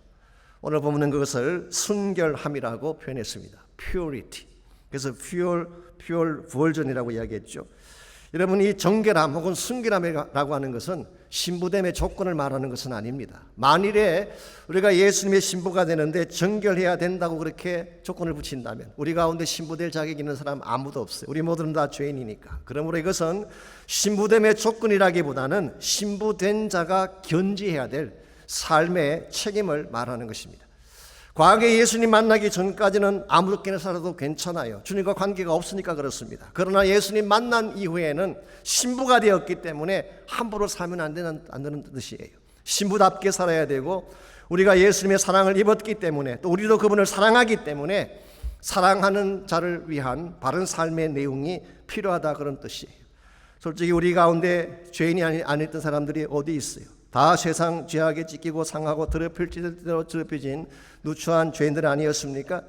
오늘 보면 그것을 순결함이라고 표현했습니다. purity. 그래서 pure virgin이라고 이야기했죠. 여러분, 이 정결함 혹은 순결함이라고 하는 것은 신부됨의 조건을 말하는 것은 아닙니다. 만일에 우리가 예수님의 신부가 되는데 정결해야 된다고 그렇게 조건을 붙인다면 우리 가운데 신부될 자격 있는 사람 아무도 없어요. 우리 모두는 다 죄인이니까. 그러므로 이것은 신부됨의 조건이라기보다는 신부된 자가 견지해야 될 삶의 책임을 말하는 것입니다. 과거에 예수님 만나기 전까지는 아무렇게나 살아도 괜찮아요. 주님과 관계가 없으니까 그렇습니다. 그러나 예수님 만난 이후에는 신부가 되었기 때문에 함부로 살면 안 되는 뜻이에요. 신부답게 살아야 되고 우리가 예수님의 사랑을 입었기 때문에 또 우리도 그분을 사랑하기 때문에 사랑하는 자를 위한 바른 삶의 내용이 필요하다 그런 뜻이에요. 솔직히 우리 가운데 죄인이 아니었던 사람들이 어디 있어요? 다 세상 죄악에 찢기고 상하고 더럽힐지대로 더럽혀진 누추한 죄인들 아니었습니까?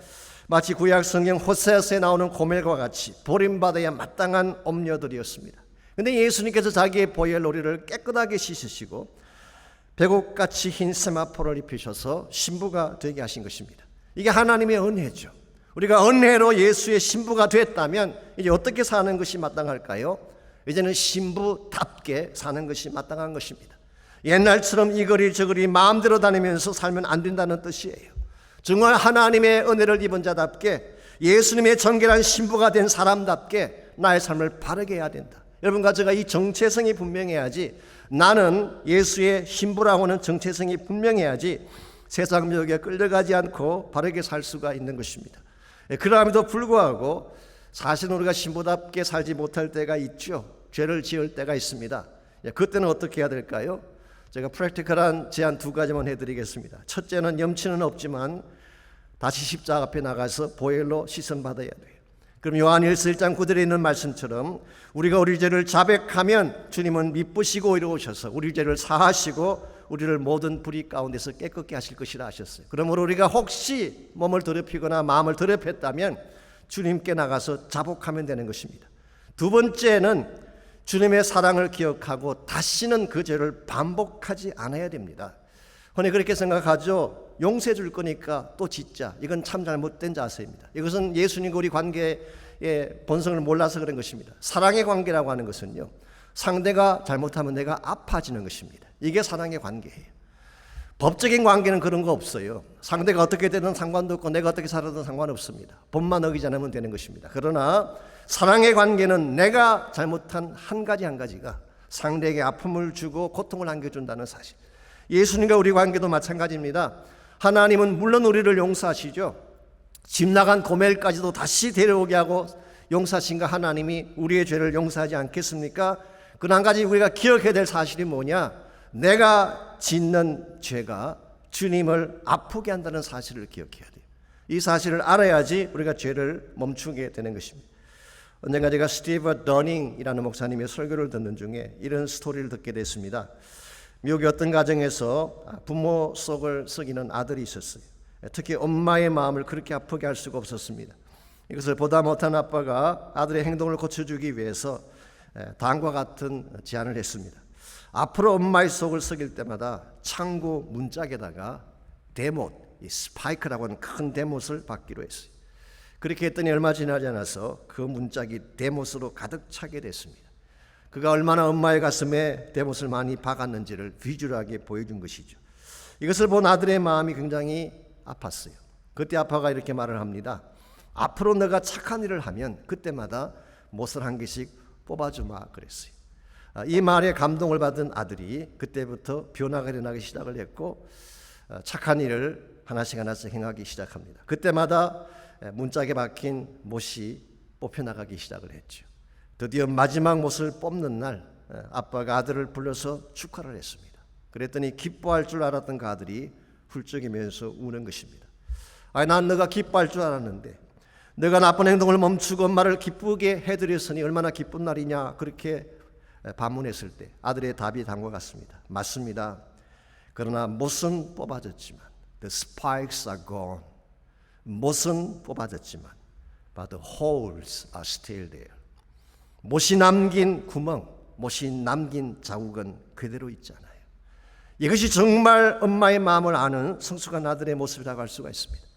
마치 구약 성경 호세아서에 나오는 고멜과 같이 버림받아야 마땅한 엄녀들이었습니다. 그런데 예수님께서 자기의 보혈 우리를 깨끗하게 씻으시고 백옥같이 흰 세마포를 입히셔서 신부가 되게 하신 것입니다. 이게 하나님의 은혜죠. 우리가 은혜로 예수의 신부가 됐다면 이제 어떻게 사는 것이 마땅할까요? 이제는 신부답게 사는 것이 마땅한 것입니다. 옛날처럼 이거리 저거리 마음대로 다니면서 살면 안 된다는 뜻이에요. 정말 하나님의 은혜를 입은 자답게 예수님의 정결한 신부가 된 사람답게 나의 삶을 바르게 해야 된다. 여러분과 제가 이 정체성이 분명해야지, 나는 예수의 신부라고 하는 정체성이 분명해야지 세상 묘기에 끌려가지 않고 바르게 살 수가 있는 것입니다. 그럼에도 불구하고 사실은 우리가 신부답게 살지 못할 때가 있죠. 죄를 지을 때가 있습니다. 그때는 어떻게 해야 될까요? 제가 프랙티컬한 제안 2가지만 해드리겠습니다. 첫째는 염치는 없지만 다시 십자가 앞에 나가서 보혈로 씻음받아야 돼요. 그럼 요한일서 1장 9절에 있는 말씀처럼 우리가 우리 죄를 자백하면 주님은 미쁘시고 이루오셔서 우리 죄를 사하시고 우리를 모든 불의 가운데서 깨끗게 하실 것이라 하셨어요. 그러므로 우리가 혹시 몸을 더럽히거나 마음을 더럽혔다면 주님께 나가서 자복하면 되는 것입니다. 두 번째는 주님의 사랑을 기억하고 다시는 그 죄를 반복하지 않아야 됩니다. 흔히 그렇게 생각하죠. 용서해 줄 거니까 또 짓자. 이건 참 잘못된 자세입니다. 이것은 예수님과 우리 관계의 본성을 몰라서 그런 것입니다. 사랑의 관계라고 하는 것은요, 상대가 잘못하면 내가 아파지는 것입니다. 이게 사랑의 관계예요. 법적인 관계는 그런 거 없어요. 상대가 어떻게 되든 상관도 없고 내가 어떻게 살아도 상관없습니다. 법만 어기지 않으면 되는 것입니다. 그러나 사랑의 관계는 내가 잘못한 한 가지가 상대에게 아픔을 주고 고통을 안겨준다는 사실. 예수님과 우리 관계도 마찬가지입니다. 하나님은 물론 우리를 용서하시죠. 집 나간 고멜까지도 다시 데려오게 하고 용서하신 가 하나님이 우리의 죄를 용서하지 않겠습니까? 그 한 가지 우리가 기억해야 될 사실이 뭐냐? 내가 짓는 죄가 주님을 아프게 한다는 사실을 기억해야 돼요. 이 사실을 알아야지 우리가 죄를 멈추게 되는 것입니다. 언젠가 제가 스티브 더닝이라는 목사님의 설교를 듣는 중에 이런 스토리를 듣게 됐습니다. 미국의 어떤 가정에서 부모 속을 썩이는 아들이 있었어요. 특히 엄마의 마음을 그렇게 아프게 할 수가 없었습니다. 이것을 보다 못한 아빠가 아들의 행동을 고쳐주기 위해서 다음과 같은 제안을 했습니다. 앞으로 엄마의 속을 썩일 때마다 창고 문짝에다가 대못, 이 스파이크라고 하는 큰 대못을 받기로 했어요. 그렇게 했더니 얼마 지나지 않아서 그 문짝이 대못으로 가득 차게 됐습니다. 그가 얼마나 엄마의 가슴에 대못을 많이 박았는지를 비주얼하게 보여준 것이죠. 이것을 본 아들의 마음이 굉장히 아팠어요. 그때 아빠가 이렇게 말을 합니다. 앞으로 너가 착한 일을 하면 그때마다 못을 한 개씩 뽑아주마 그랬어요. 이 말에 감동을 받은 아들이 그때부터 변화가 일어나기 시작을 했고 착한 일을 하나씩 행하기 시작합니다. 그때마다 문짝에 박힌 못이 뽑혀나가기 시작을 했죠. 드디어 마지막 못을 뽑는 날 아빠가 아들을 불러서 축하를 했습니다. 그랬더니 기뻐할 줄 알았던 그 아들이 훌쩍이면서 우는 것입니다. 난 너가 기뻐할 줄 알았는데 너가 나쁜 행동을 멈추고 엄마를 기쁘게 해드렸으니 얼마나 기쁜 날이냐 그렇게 반문했을 때 아들의 답이 다음과 같습니다. 맞습니다. 그러나 못은 뽑아졌지만 the spikes are gone. 못은 뽑아졌지만 but the holes are still there. 못이 남긴 구멍, 못이 남긴 자국은 그대로 있잖아요. 이것이 정말 엄마의 마음을 아는 성숙한 아들의 모습이라고 할 수가 있습니다.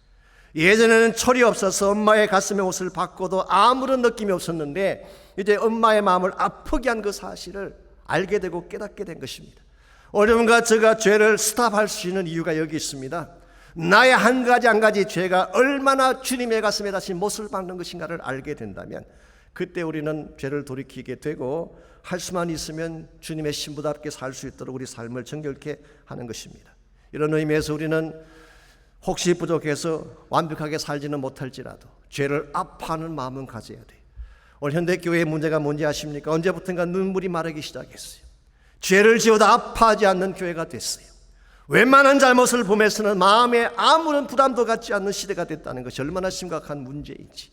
예전에는 철이 없어서 엄마의 가슴에 옷을 받고도 아무런 느낌이 없었는데 이제 엄마의 마음을 아프게 한 그 사실을 알게 되고 깨닫게 된 것입니다. 여러분과 제가 죄를 스탑할 수 있는 이유가 여기 있습니다. 나의 한 가지 죄가 얼마나 주님의 가슴에 다시 못을 박는 것인가를 알게 된다면 그때 우리는 죄를 돌이키게 되고 할 수만 있으면 주님의 신부답게 살 수 있도록 우리 삶을 정결케 하는 것입니다. 이런 의미에서 우리는 혹시 부족해서 완벽하게 살지는 못할지라도 죄를 아파하는 마음은 가져야 돼요. 오늘 현대교회의 문제가 뭔지 아십니까? 언제부턴가 눈물이 마르기 시작했어요. 죄를 지어도 아파하지 않는 교회가 됐어요. 웬만한 잘못을 보면서는 마음에 아무런 부담도 갖지 않는 시대가 됐다는 것이 얼마나 심각한 문제인지.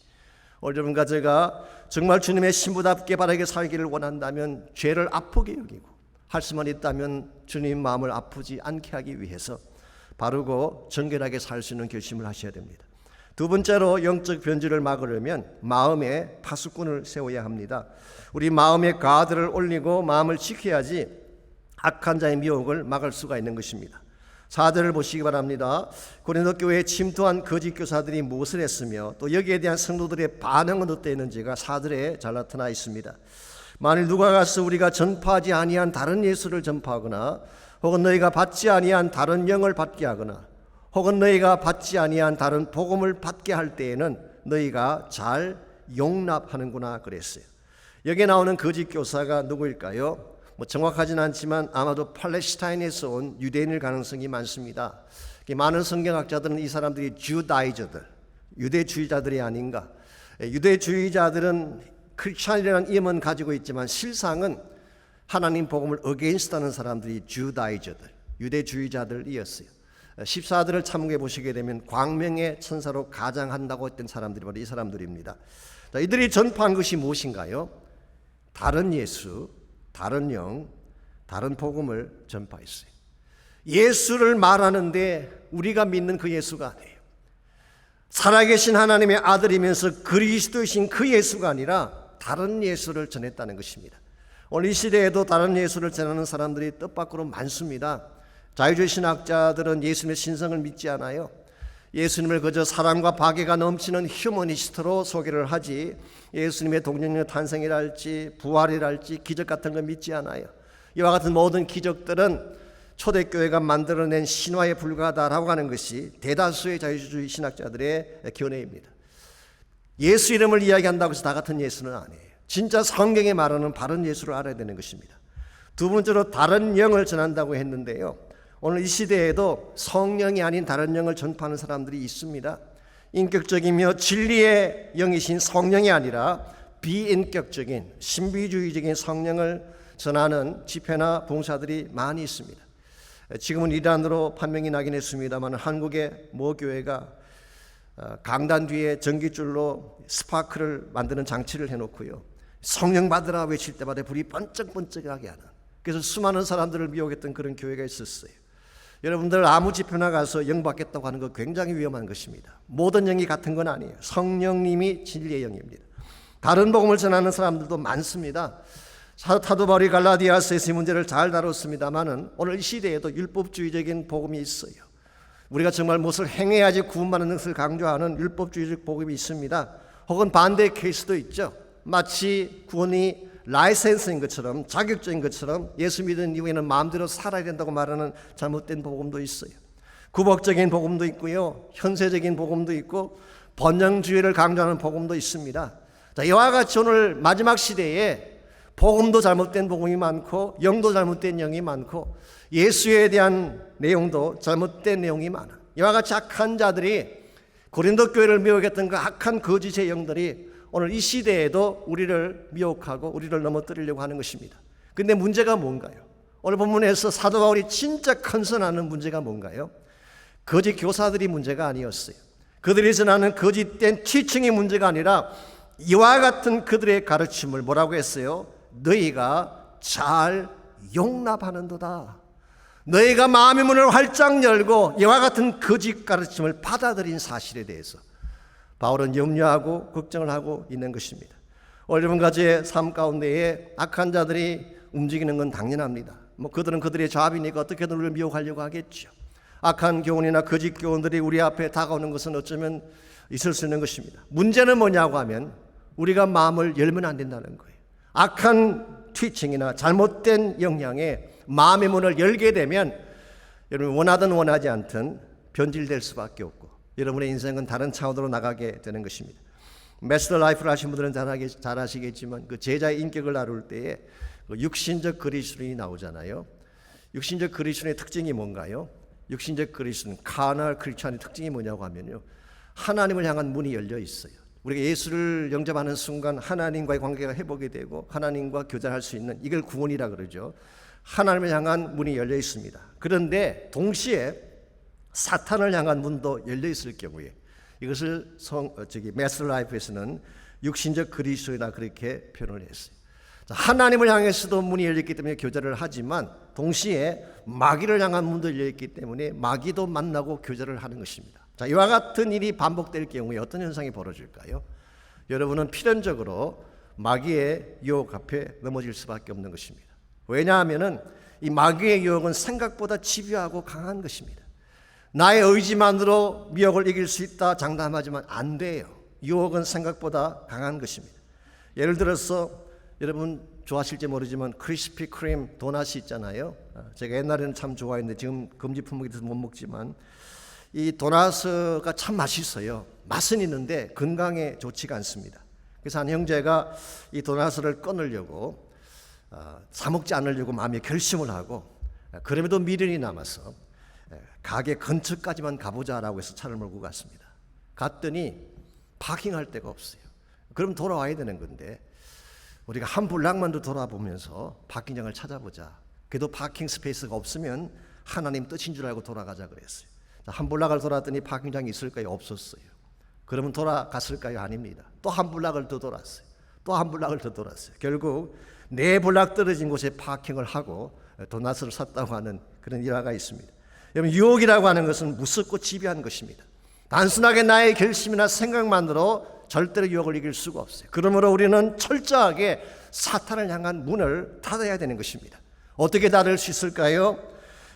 오늘 여러분과 제가 정말 주님의 신부답게 바르게 살기를 원한다면 죄를 아프게 여기고 할 수만 있다면 주님 마음을 아프지 않게 하기 위해서 바르고 정결하게 살 수 있는 결심을 하셔야 됩니다. 두 번째로 영적 변질을 막으려면 마음에 파수꾼을 세워야 합니다. 우리 마음의 가드를 올리고 마음을 지켜야지 악한 자의 미혹을 막을 수가 있는 것입니다. 4절을 보시기 바랍니다. 고린도 교회에 침투한 거짓 교사들이 무엇을 했으며 또 여기에 대한 성도들의 반응은 어땠는지가 4절에 잘 나타나 있습니다. 만일 누가 가서 우리가 전파하지 아니한 다른 예수를 전파하거나 혹은 너희가 받지 아니한 다른 영을 받게 하거나 혹은 너희가 받지 아니한 다른 복음을 받게 할 때에는 너희가 잘 용납하는구나 그랬어요. 여기에 나오는 거짓 교사가 누구일까요? 정확하진 않지만 아마도 팔레스타인에서 온 유대인일 가능성이 많습니다. 많은 성경학자들은 이 사람들이 주다이저들, 유대주의자들이 아닌가. 유대주의자들은 크리스찬이라는 이름은 가지고 있지만 실상은 하나님 복음을 어게인스트하는 사람들이 주다이저들, 유대주의자들이었어요. 14들을 참고해 보시게 되면 광명의 천사로 가장한다고 했던 사람들이 바로 이 사람들입니다. 자, 이들이 전파한 것이 무엇인가요? 다른 예수, 다른 영, 다른 복음을 전파했어요. 예수를 말하는데 우리가 믿는 그 예수가 아니에요. 살아계신 하나님의 아들이면서 그리스도이신 그 예수가 아니라 다른 예수를 전했다는 것입니다. 오늘 이 시대에도 다른 예수를 전하는 사람들이 뜻밖으로 많습니다. 자유주의 신학자들은 예수님의 신성을 믿지 않아요. 예수님을 그저 사랑과 박애가 넘치는 휴머니스트로 소개를 하지 예수님의 동정녀 탄생이랄지 부활이랄지 기적 같은 거 믿지 않아요. 이와 같은 모든 기적들은 초대교회가 만들어낸 신화에 불과하다라고 하는 것이 대다수의 자유주의 신학자들의 견해입니다. 예수 이름을 이야기한다고 해서 다 같은 예수는 아니에요. 진짜 성경에 말하는 바른 예수를 알아야 되는 것입니다. 두 번째로 다른 영을 전한다고 했는데요. 오늘 이 시대에도 성령이 아닌 다른 영을 전파하는 사람들이 있습니다. 인격적이며 진리의 영이신 성령이 아니라 비인격적인 신비주의적인 성령을 전하는 집회나 봉사들이 많이 있습니다. 지금은 이란으로 판명이 나긴 했습니다만 한국의 모 교회가 강단 뒤에 전기줄로 스파크를 만드는 장치를 해놓고요. 성령 받으라 외칠 때마다 불이 번쩍번쩍하게 하는, 그래서 수많은 사람들을 미혹했던 그런 교회가 있었어요. 여러분들 아무 집회나 가서 영 받겠다고 하는 거 굉장히 위험한 것입니다. 모든 영이 같은 건 아니에요. 성령님이 진리의 영입니다. 다른 복음을 전하는 사람들도 많습니다. 사도 바울이 갈라디아서에서 이 문제를 잘 다뤘습니다만은 오늘 이 시대에도 율법주의적인 복음이 있어요. 우리가 정말 무엇을 행해야지 구원받는 것을 강조하는 율법주의적 복음이 있습니다. 혹은 반대의 케이스도 있죠. 마치 구원이 라이센스인 것처럼, 자격적인 것처럼 예수 믿은 이후에는 마음대로 살아야 된다고 말하는 잘못된 복음도 있어요. 구복적인 복음도 있고요, 현세적인 복음도 있고 번영주의를 강조하는 복음도 있습니다. 자, 이와 같이 오늘 마지막 시대에 복음도 잘못된 복음이 많고 영도 잘못된 영이 많고 예수에 대한 내용도 잘못된 내용이 많아. 이와 같이 악한 자들이, 고린도 교회를 미혹했던 그 악한 거짓의 영들이 오늘 이 시대에도 우리를 미혹하고 우리를 넘어뜨리려고 하는 것입니다. 그런데 문제가 뭔가요? 오늘 본문에서 사도 바울이 진짜 컨선하는 문제가 뭔가요? 거짓 교사들이 문제가 아니었어요. 그들이 전하는 거짓된 티칭이 문제가 아니라 이와 같은 그들의 가르침을 뭐라고 했어요? 너희가 잘 용납하는도다. 너희가 마음의 문을 활짝 열고 이와 같은 거짓 가르침을 받아들인 사실에 대해서 바울은 염려하고 걱정을 하고 있는 것입니다. 오늘 여러분과 제 삶 가운데에 악한 자들이 움직이는 건 당연합니다. 그들은 그들의 자비니까 어떻게든 우리를 미혹하려고 하겠죠. 악한 교훈이나 거짓 교훈들이 우리 앞에 다가오는 것은 어쩌면 있을 수 있는 것입니다. 문제는 뭐냐고 하면 우리가 마음을 열면 안 된다는 거예요. 악한 티칭이나 잘못된 영향에 마음의 문을 열게 되면 여러분 원하든 원하지 않든 변질될 수밖에 없고 여러분의 인생은 다른 차원으로 나가게 되는 것입니다. 마스터 라이프를 하신 분들은 잘 아시겠지만 그 제자의 인격을 나눌 때에 그 육신적 그리스도인이 나오잖아요. 육신적 그리스도인의 특징이 뭔가요? 육신적 그리스도인, 카날 크리스찬의 특징이 뭐냐고 하면요, 하나님을 향한 문이 열려 있어요. 우리가 예수를 영접하는 순간 하나님과의 관계가 회복이 되고 하나님과 교제할 수 있는, 이걸 구원이라 그러죠. 하나님을 향한 문이 열려 있습니다. 그런데 동시에 사탄을 향한 문도 열려 있을 경우에 이것을 마스터 라이프에서는 육신적 그리스도이다 그렇게 표현을 했어요. 하나님을 향해서도 문이 열렸기 때문에 교제를 하지만 동시에 마귀를 향한 문도 열렸기 때문에 마귀도 만나고 교제를 하는 것입니다. 자, 이와 같은 일이 반복될 경우에 어떤 현상이 벌어질까요? 여러분은 필연적으로 마귀의 유혹 앞에 넘어질 수밖에 없는 것입니다. 왜냐하면 이 마귀의 유혹은 생각보다 집요하고 강한 것입니다. 나의 의지만으로 미혹을 이길 수 있다 장담하지만 안 돼요. 유혹은 생각보다 강한 것입니다. 예를 들어서 여러분 좋아하실지 모르지만 크리스피 크림 도넛이 있잖아요. 제가 옛날에는 참 좋아했는데 지금 금지 품목이 돼서 못 먹지만 이 도넛가 참 맛있어요. 맛은 있는데 건강에 좋지가 않습니다. 그래서 한 형제가 이 도넛을 끊으려고 사 먹지 않으려고 마음에 결심을 하고 그럼에도 미련이 남아서 가게 근처까지만 가보자라고 해서 차를 몰고 갔습니다. 갔더니 파킹할 데가 없어요. 그럼 돌아와야 되는 건데 우리가 한 블락만도 돌아보면서 파킹장을 찾아보자. 그래도 파킹 스페이스가 없으면 하나님 뜻인 줄 알고 돌아가자 그랬어요. 한 블락을 돌았더니 파킹장이 있을까요? 없었어요. 그러면 돌아갔을까요? 아닙니다. 또 한 블락을 더 돌았어요. 또 한 블락을 더 돌았어요. 결국 4블락 떨어진 곳에 파킹을 하고 도넛을 샀다고 하는 그런 일화가 있습니다. 여러분, 유혹이라고 하는 것은 무섭고 집요한 것입니다. 단순하게 나의 결심이나 생각만으로 절대로 유혹을 이길 수가 없어요. 그러므로 우리는 철저하게 사탄을 향한 문을 닫아야 되는 것입니다. 어떻게 닫을 수 있을까요?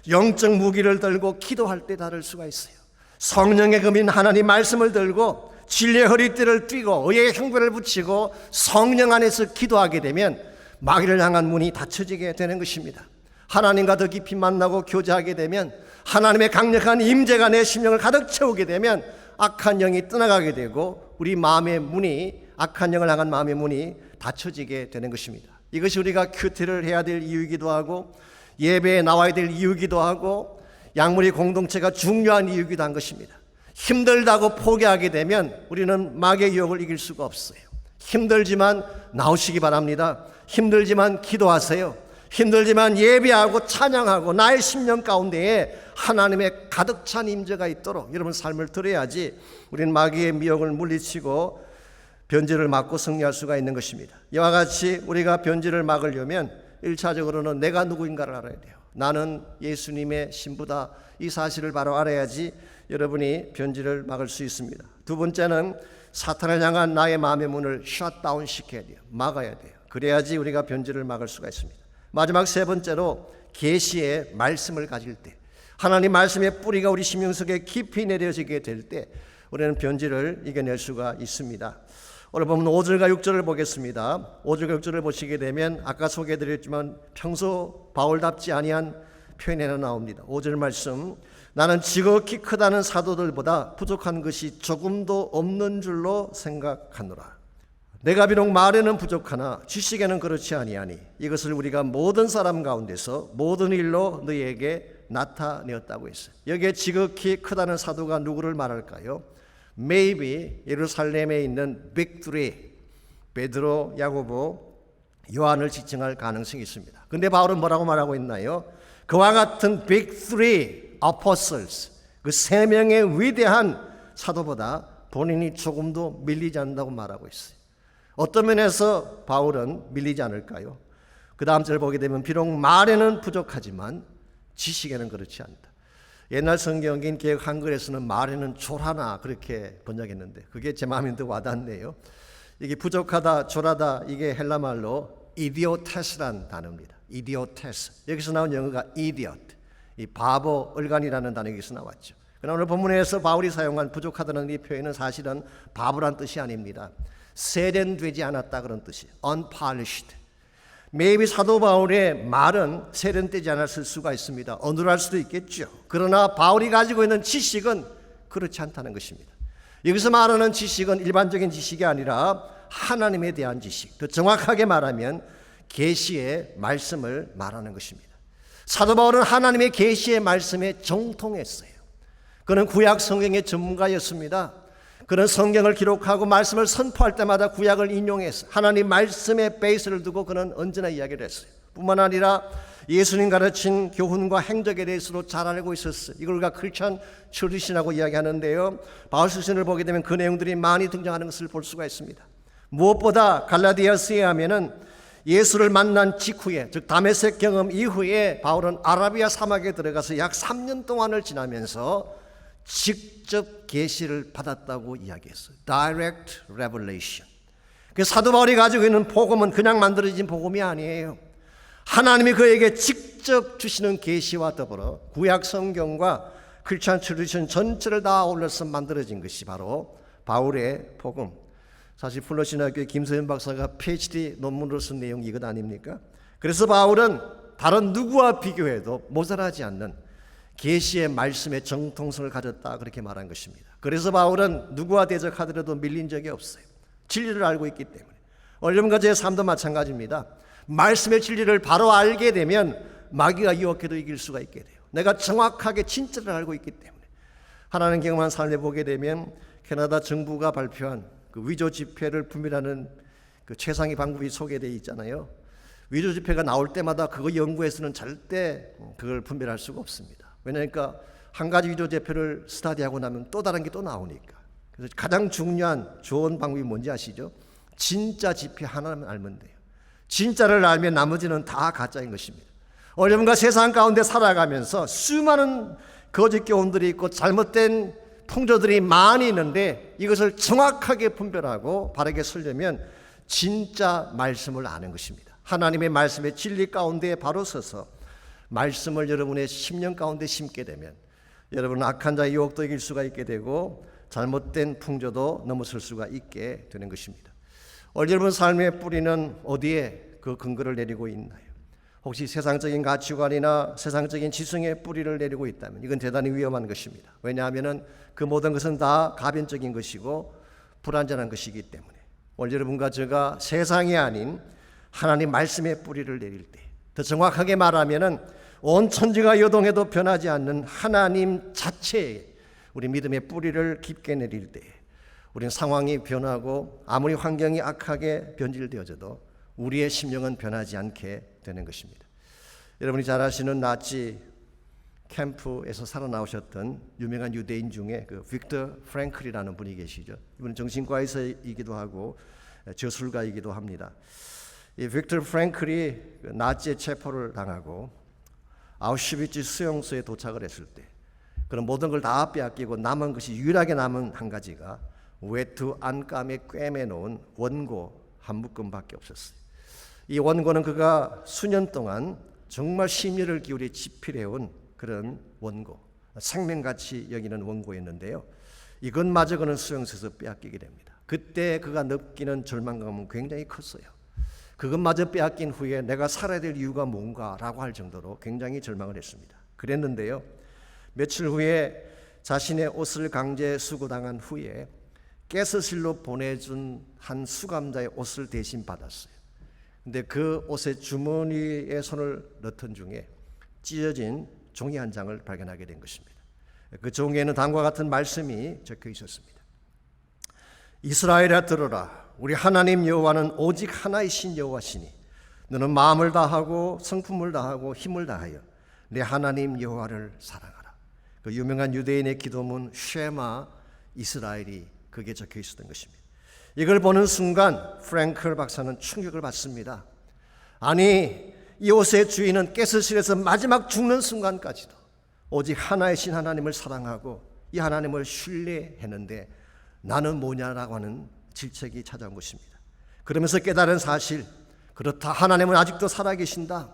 영적 무기를 들고 기도할 때 닫을 수가 있어요. 성령의 금인 하나님 말씀을 들고 진리의 허리띠를 띠고 의의 형벌을 붙이고 성령 안에서 기도하게 되면 마귀를 향한 문이 닫혀지게 되는 것입니다. 하나님과 더 깊이 만나고 교제하게 되면 하나님의 강력한 임재가 내 심령을 가득 채우게 되면 악한 영이 떠나가게 되고 우리 마음의 문이, 악한 영을 향한 마음의 문이 닫혀지게 되는 것입니다. 이것이 우리가 큐티를 해야 될 이유이기도 하고 예배에 나와야 될 이유이기도 하고 양무리 공동체가 중요한 이유이기도 한 것입니다. 힘들다고 포기하게 되면 우리는 마귀의 유혹을 이길 수가 없어요. 힘들지만 나오시기 바랍니다. 힘들지만 기도하세요. 힘들지만 예배하고 찬양하고 나의 심령 가운데에 하나님의 가득 찬 임재가 있도록 여러분 삶을 들어야지 우리는 마귀의 미혹을 물리치고 변질을 막고 승리할 수가 있는 것입니다. 이와 같이 우리가 변질을 막으려면 1차적으로는 내가 누구인가를 알아야 돼요. 나는 예수님의 신부다. 이 사실을 바로 알아야지 여러분이 변질을 막을 수 있습니다. 두 번째는 사탄을 향한 나의 마음의 문을 셧다운 시켜야 돼요. 막아야 돼요. 그래야지 우리가 변질을 막을 수가 있습니다. 마지막 세 번째로 계시의 말씀을 가질 때, 하나님 말씀의 뿌리가 우리 심령 속에 깊이 내려지게 될 때 우리는 변질을 이겨낼 수가 있습니다. 오늘 보면 5절과 6절을 보겠습니다. 5절과 6절을 보시게 되면 아까 소개해드렸지만 평소 바울답지 아니한 표현이 하나 나옵니다. 5절 말씀, 나는 지극히 크다는 사도들보다 부족한 것이 조금도 없는 줄로 생각하노라. 내가 비록 말에는 부족하나 지식에는 그렇지 아니하니 이것을 우리가 모든 사람 가운데서 모든 일로 너희에게 나타내었다고 했어요. 여기에 지극히 크다는 사도가 누구를 말할까요? Maybe 예루살렘에 있는 Big Three, 베드로, 야고보, 요한을 지칭할 가능성이 있습니다. 근데 바울은 뭐라고 말하고 있나요? 그와 같은 Big Three Apostles, 그 3명의 위대한 사도보다 본인이 조금도 밀리지 않는다고 말하고 있어요. 어떤 면에서 바울은 밀리지 않을까요? 그 다음 절 보게 되면 비록 말에는 부족하지만 지식에는 그렇지 않다. 옛날 성경인 개역 한글에서는 말에는 졸하나 그렇게 번역했는데 그게 제 마음에 더 와닿네요. 이게 부족하다, 졸하다, 이게 헬라말로 idiotes란 단어입니다. idiotes. 여기서 나온 영어가 idiot, 이 바보, 얼간이라는 단어가 여기서 나왔죠. 그러나 오늘 본문에서 바울이 사용한 부족하다는 이 표현은 사실은 바보란 뜻이 아닙니다. 세련되지 않았다 그런 뜻이에요. unpolished. 매입이 사도 바울의 말은 세련되지 않았을 수가 있습니다. 어눌할 수도 있겠죠. 그러나 바울이 가지고 있는 지식은 그렇지 않다는 것입니다. 여기서 말하는 지식은 일반적인 지식이 아니라 하나님에 대한 지식, 더 정확하게 말하면 계시의 말씀을 말하는 것입니다. 사도 바울은 하나님의 계시의 말씀에 정통했어요. 그는 구약 성경의 전문가였습니다. 그는 성경을 기록하고 말씀을 선포할 때마다 구약을 인용해서 하나님 말씀의 베이스를 두고 그는 언제나 이야기를 했어요. 뿐만 아니라 예수님 가르친 교훈과 행적에 대해서도 잘 알고 있었어요. 이걸 우리가 크리스천 트래디션이라고 이야기하는데요. 바울 서신을 보게 되면 그 내용들이 많이 등장하는 것을 볼 수가 있습니다. 무엇보다 갈라디아서에 하면은 예수를 만난 직후에, 즉 다메섹 경험 이후에 바울은 아라비아 사막에 들어가서 약 3년 동안을 지나면서 직접 계시를 받았다고 이야기했어요. Direct revelation. 그 사도 바울이 가지고 있는 복음은 그냥 만들어진 복음이 아니에요. 하나님이 그에게 직접 주시는 계시와 더불어 구약 성경과 크리스천 트래디션 전체를 다 어울려서 만들어진 것이 바로 바울의 복음. 사실 플러신학교의 김서연 박사가 PhD 논문으로 쓴 내용이 이것 아닙니까? 그래서 바울은 다른 누구와 비교해도 모자라지 않는 계시의 말씀의 정통성을 가졌다, 그렇게 말한 것입니다. 그래서 바울은 누구와 대적하더라도 밀린 적이 없어요. 진리를 알고 있기 때문에. 여러분과 제 삶도 마찬가지입니다. 말씀의 진리를 바로 알게 되면 마귀가 유혹해도 이길 수가 있게 돼요. 내가 정확하게 진짜를 알고 있기 때문에. 하나님 경험한 삶을 보게 되면 캐나다 정부가 발표한 그 위조 지폐를 분별하는 그 최상위 방법이 소개되어 있잖아요. 위조 지폐가 나올 때마다 그거 연구해서는 절대 그걸 분별할 수가 없습니다. 왜냐니까 한 가지 위조 지폐를 스터디하고 나면 또 다른 게 또 나오니까. 그래서 가장 중요한 좋은 방법이 뭔지 아시죠? 진짜 지폐 하나만 알면 돼요. 진짜를 알면 나머지는 다 가짜인 것입니다. 여러분과 세상 가운데 살아가면서 수많은 거짓 교훈들이 있고 잘못된 풍조들이 많이 있는데 이것을 정확하게 분별하고 바르게 쓰려면 진짜 말씀을 아는 것입니다. 하나님의 말씀의 진리 가운데 바로 서서 말씀을 여러분의 심령 가운데 심게 되면 여러분은 악한 자의 유혹도 이길 수가 있게 되고 잘못된 풍조도 넘어설 수가 있게 되는 것입니다. 여러분 삶의 뿌리는 어디에 그 근거를 내리고 있나요? 혹시 세상적인 가치관이나 세상적인 지성의 뿌리를 내리고 있다면 이건 대단히 위험한 것입니다. 왜냐하면 그 모든 것은 다 가변적인 것이고 불완전한 것이기 때문에 오늘 여러분과 제가 세상이 아닌 하나님 말씀의 뿌리를 내릴 때, 더 정확하게 말하면 온 천지가 요동해도 변하지 않는 하나님 자체의 우리 믿음의 뿌리를 깊게 내릴 때 우리는 상황이 변하고 아무리 환경이 악하게 변질되어져도 우리의 심령은 변하지 않게 되는 것입니다. 여러분이 잘 아시는 나치 캠프에서 살아나오셨던 유명한 유대인 중에 그 빅터 프랭클이라는 분이 계시죠. 이분은 정신과의사이기도 하고 저술가이기도 합니다. 이 빅터 프랭클이 나치의 체포를 당하고 아우슈비츠 수용소에 도착을 했을 때 그런 모든 걸 다 빼앗기고 남은 것이 유일하게 남은 한 가지가 외투 안감에 꿰매 놓은 원고 한 묶음밖에 없었어요. 이 원고는 그가 수년 동안 정말 심혈을 기울여 집필해온 그런 원고, 생명같이 여기는 원고였는데요. 이것마저 그는 수용소에서 빼앗기게 됩니다. 그때 그가 느끼는 절망감은 굉장히 컸어요. 그것마저 빼앗긴 후에 내가 살아야 될 이유가 뭔가라고 할 정도로 굉장히 절망을 했습니다. 그랬는데요. 며칠 후에 자신의 옷을 강제 수거당한 후에 가스실로 보내준 한 수감자의 옷을 대신 받았어요. 근데 그 옷의 주머니에 손을 넣던 중에 찢어진 종이 한 장을 발견하게 된 것입니다. 그 종이에는 다음과 같은 말씀이 적혀 있었습니다. 이스라엘아 들어라. 우리 하나님 여호와는 오직 하나이신 여호와시니 너는 마음을 다하고 성품을 다하고 힘을 다하여 내 하나님 여호와를 사랑하라. 그 유명한 유대인의 기도문 쉐마 이스라엘이 그게 적혀 있었던 것입니다. 이걸 보는 순간 프랭클 박사는 충격을 받습니다. 아니, 이 옷의 주인은 가스실에서 마지막 죽는 순간까지도 오직 하나이신 하나님을 사랑하고 이 하나님을 신뢰했는데 나는 뭐냐라고 하는 질책이 찾아온 것입니다. 그러면서 깨달은 사실, 그렇다, 하나님은 아직도 살아계신다.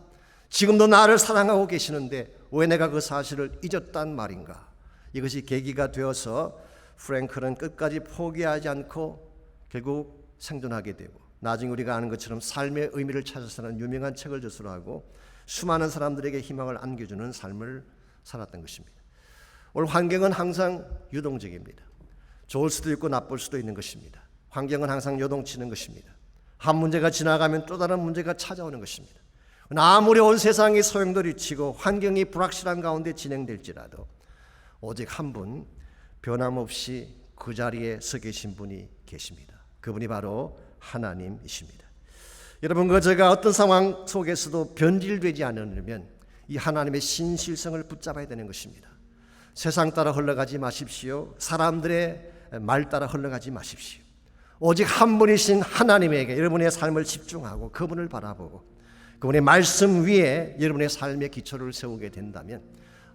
지금도 나를 사랑하고 계시는데 왜 내가 그 사실을 잊었단 말인가. 이것이 계기가 되어서 프랭클은 끝까지 포기하지 않고 결국 생존하게 되고 나중에 우리가 아는 것처럼 삶의 의미를 찾아서는 유명한 책을 저술하고 수많은 사람들에게 희망을 안겨주는 삶을 살았던 것입니다. 오늘 환경은 항상 유동적입니다. 좋을 수도 있고 나쁠 수도 있는 것입니다. 환경은 항상 요동치는 것입니다. 한 문제가 지나가면 또 다른 문제가 찾아오는 것입니다. 아무리 온 세상이 소용돌이치고 환경이 불확실한 가운데 진행될지라도 오직 한 분 변함없이 그 자리에 서 계신 분이 계십니다. 그분이 바로 하나님이십니다. 여러분, 제가 어떤 상황 속에서도 변질되지 않으려면 이 하나님의 신실성을 붙잡아야 되는 것입니다. 세상 따라 흘러가지 마십시오. 사람들의 말 따라 흘러가지 마십시오. 오직 한 분이신 하나님에게 여러분의 삶을 집중하고 그분을 바라보고 그분의 말씀 위에 여러분의 삶의 기초를 세우게 된다면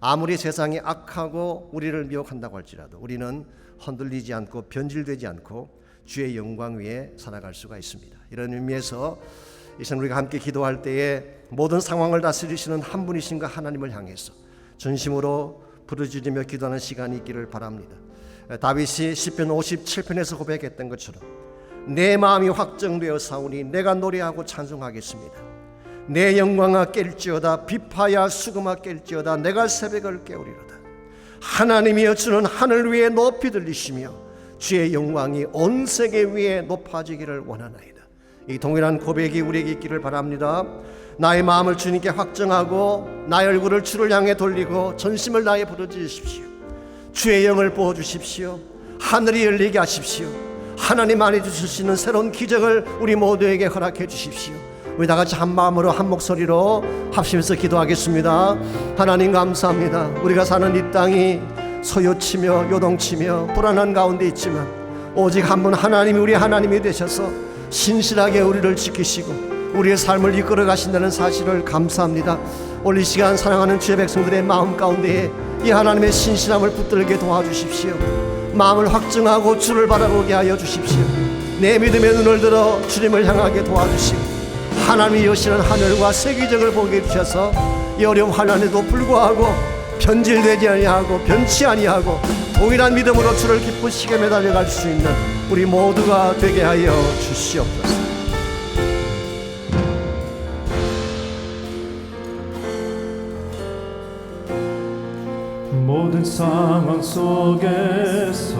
아무리 세상이 악하고 우리를 미혹한다고 할지라도 우리는 흔들리지 않고 변질되지 않고 주의 영광 위에 살아갈 수가 있습니다. 이런 의미에서 이 시간 우리가 함께 기도할 때에 모든 상황을 다스리시는 한 분이신가 하나님을 향해서 전심으로 부르짖으며 기도하는 시간이 있기를 바랍니다. 다윗이 시편 57편에서 고백했던 것처럼 내 마음이 확정되어 사오니 내가 노래하고 찬송하겠습니다. 내 영광아 깰지어다 비파야 수금아 깰지어다 내가 새벽을 깨우리로다. 하나님이여 주는 하늘 위에 높이 들리시며 주의 영광이 온 세계 위에 높아지기를 원하나이다. 이 동일한 고백이 우리에게 있기를 바랍니다. 나의 마음을 주님께 확정하고 나의 얼굴을 주를 향해 돌리고 전심을 다해 부르짖으십시오. 주의 영을 부어주십시오. 하늘이 열리게 하십시오. 하나님 안에 주실 수 있는 새로운 기적을 우리 모두에게 허락해 주십시오. 우리 다 같이 한 마음으로 한 목소리로 합심해서 기도하겠습니다. 하나님 감사합니다. 우리가 사는 이 땅이 소요치며 요동치며 불안한 가운데 있지만 오직 한 분 하나님이 우리 하나님이 되셔서 신실하게 우리를 지키시고 우리의 삶을 이끌어 가신다는 사실을 감사합니다. 오늘 이 시간 사랑하는 주의 백성들의 마음 가운데에 이 하나님의 신실함을 붙들게 도와주십시오. 마음을 확증하고 주를 바라보게 하여 주십시오. 내 믿음의 눈을 들어 주님을 향하게 도와주시고 하나님이 여시는 하늘과 세계적을 보게 해주셔서 이 어려움 하나님에도 불구하고 변질되지 아니하고 변치 아니하고 동일한 믿음으로 주를 기쁘시게 매달려갈 수 있는 우리 모두가 되게 하여 주시옵소서. 모든 상황 속에서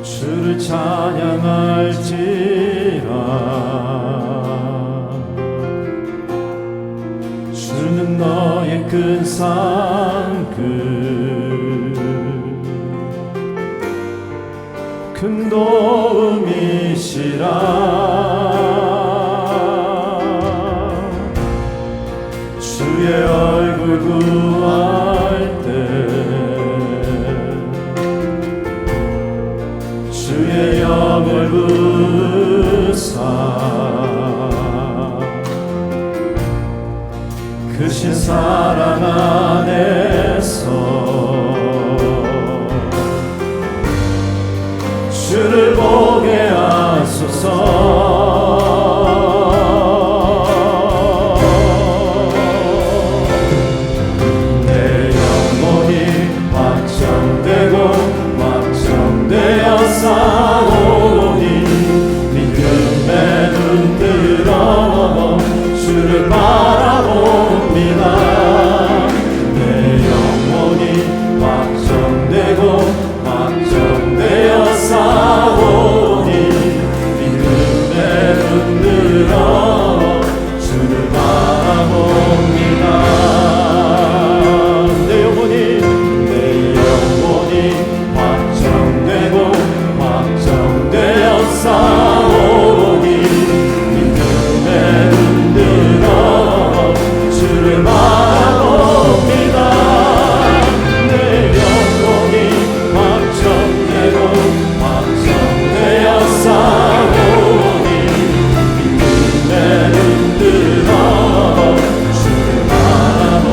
주를 찬양할지라. 주는 너의 큰 상급 큰 도움이시라. 주의 얼굴 구할 때 주의 영을 부사 크신 사랑 안에서 주를 보게 하소서. 내 영혼이 확정되고 확정되어 싸우니 믿음의 눈 들어 주를 바라봅니다. 내 영혼이 확정되고 확정되어 싸우니 믿음의 눈 들어 주를 바라봅니다. 내 영혼이 확정되고 확정되어 싸우니 믿음의 눈 들어 주를 바라봅니다. 내 영혼이 확정되고 확정되어 싸우니 믿음의 눈 들어 주를 바라봅니다.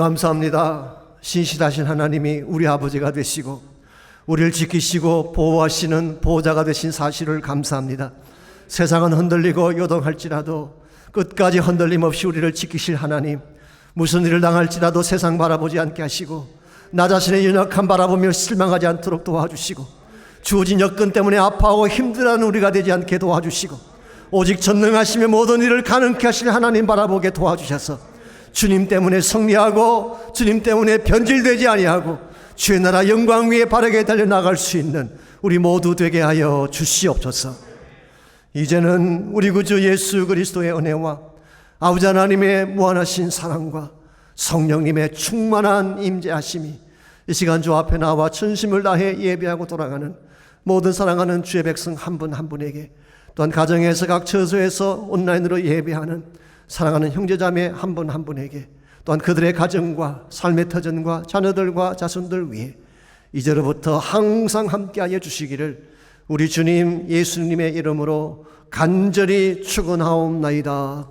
감사합니다. 신실하신 하나님이 우리 아버지가 되시고 우리를 지키시고 보호하시는 보호자가 되신 사실을 감사합니다. 세상은 흔들리고 요동할지라도 끝까지 흔들림 없이 우리를 지키실 하나님, 무슨 일을 당할지라도 세상 바라보지 않게 하시고 나 자신의 연약함 바라보며 실망하지 않도록 도와주시고 주어진 여건 때문에 아파하고 힘들어하는 우리가 되지 않게 도와주시고 오직 전능하시며 모든 일을 가능케 하실 하나님 바라보게 도와주셔서 주님 때문에 승리하고 주님 때문에 변질되지 아니하고 주의 나라 영광 위에 바르게 달려나갈 수 있는 우리 모두 되게 하여 주시옵소서. 이제는 우리 구주 예수 그리스도의 은혜와 아버지 하나님의 무한하신 사랑과 성령님의 충만한 임재하심이 이 시간 주 앞에 나와 전심을 다해 예배하고 돌아가는 모든 사랑하는 주의 백성 한 분 한 분에게, 또한 가정에서 각 처소에서 온라인으로 예배하는 사랑하는 형제자매 한 분 한 분에게, 또한 그들의 가정과 삶의 터전과 자녀들과 자손들 위해 이제로부터 항상 함께하여 주시기를 우리 주님 예수님의 이름으로 간절히 축원하옵나이다.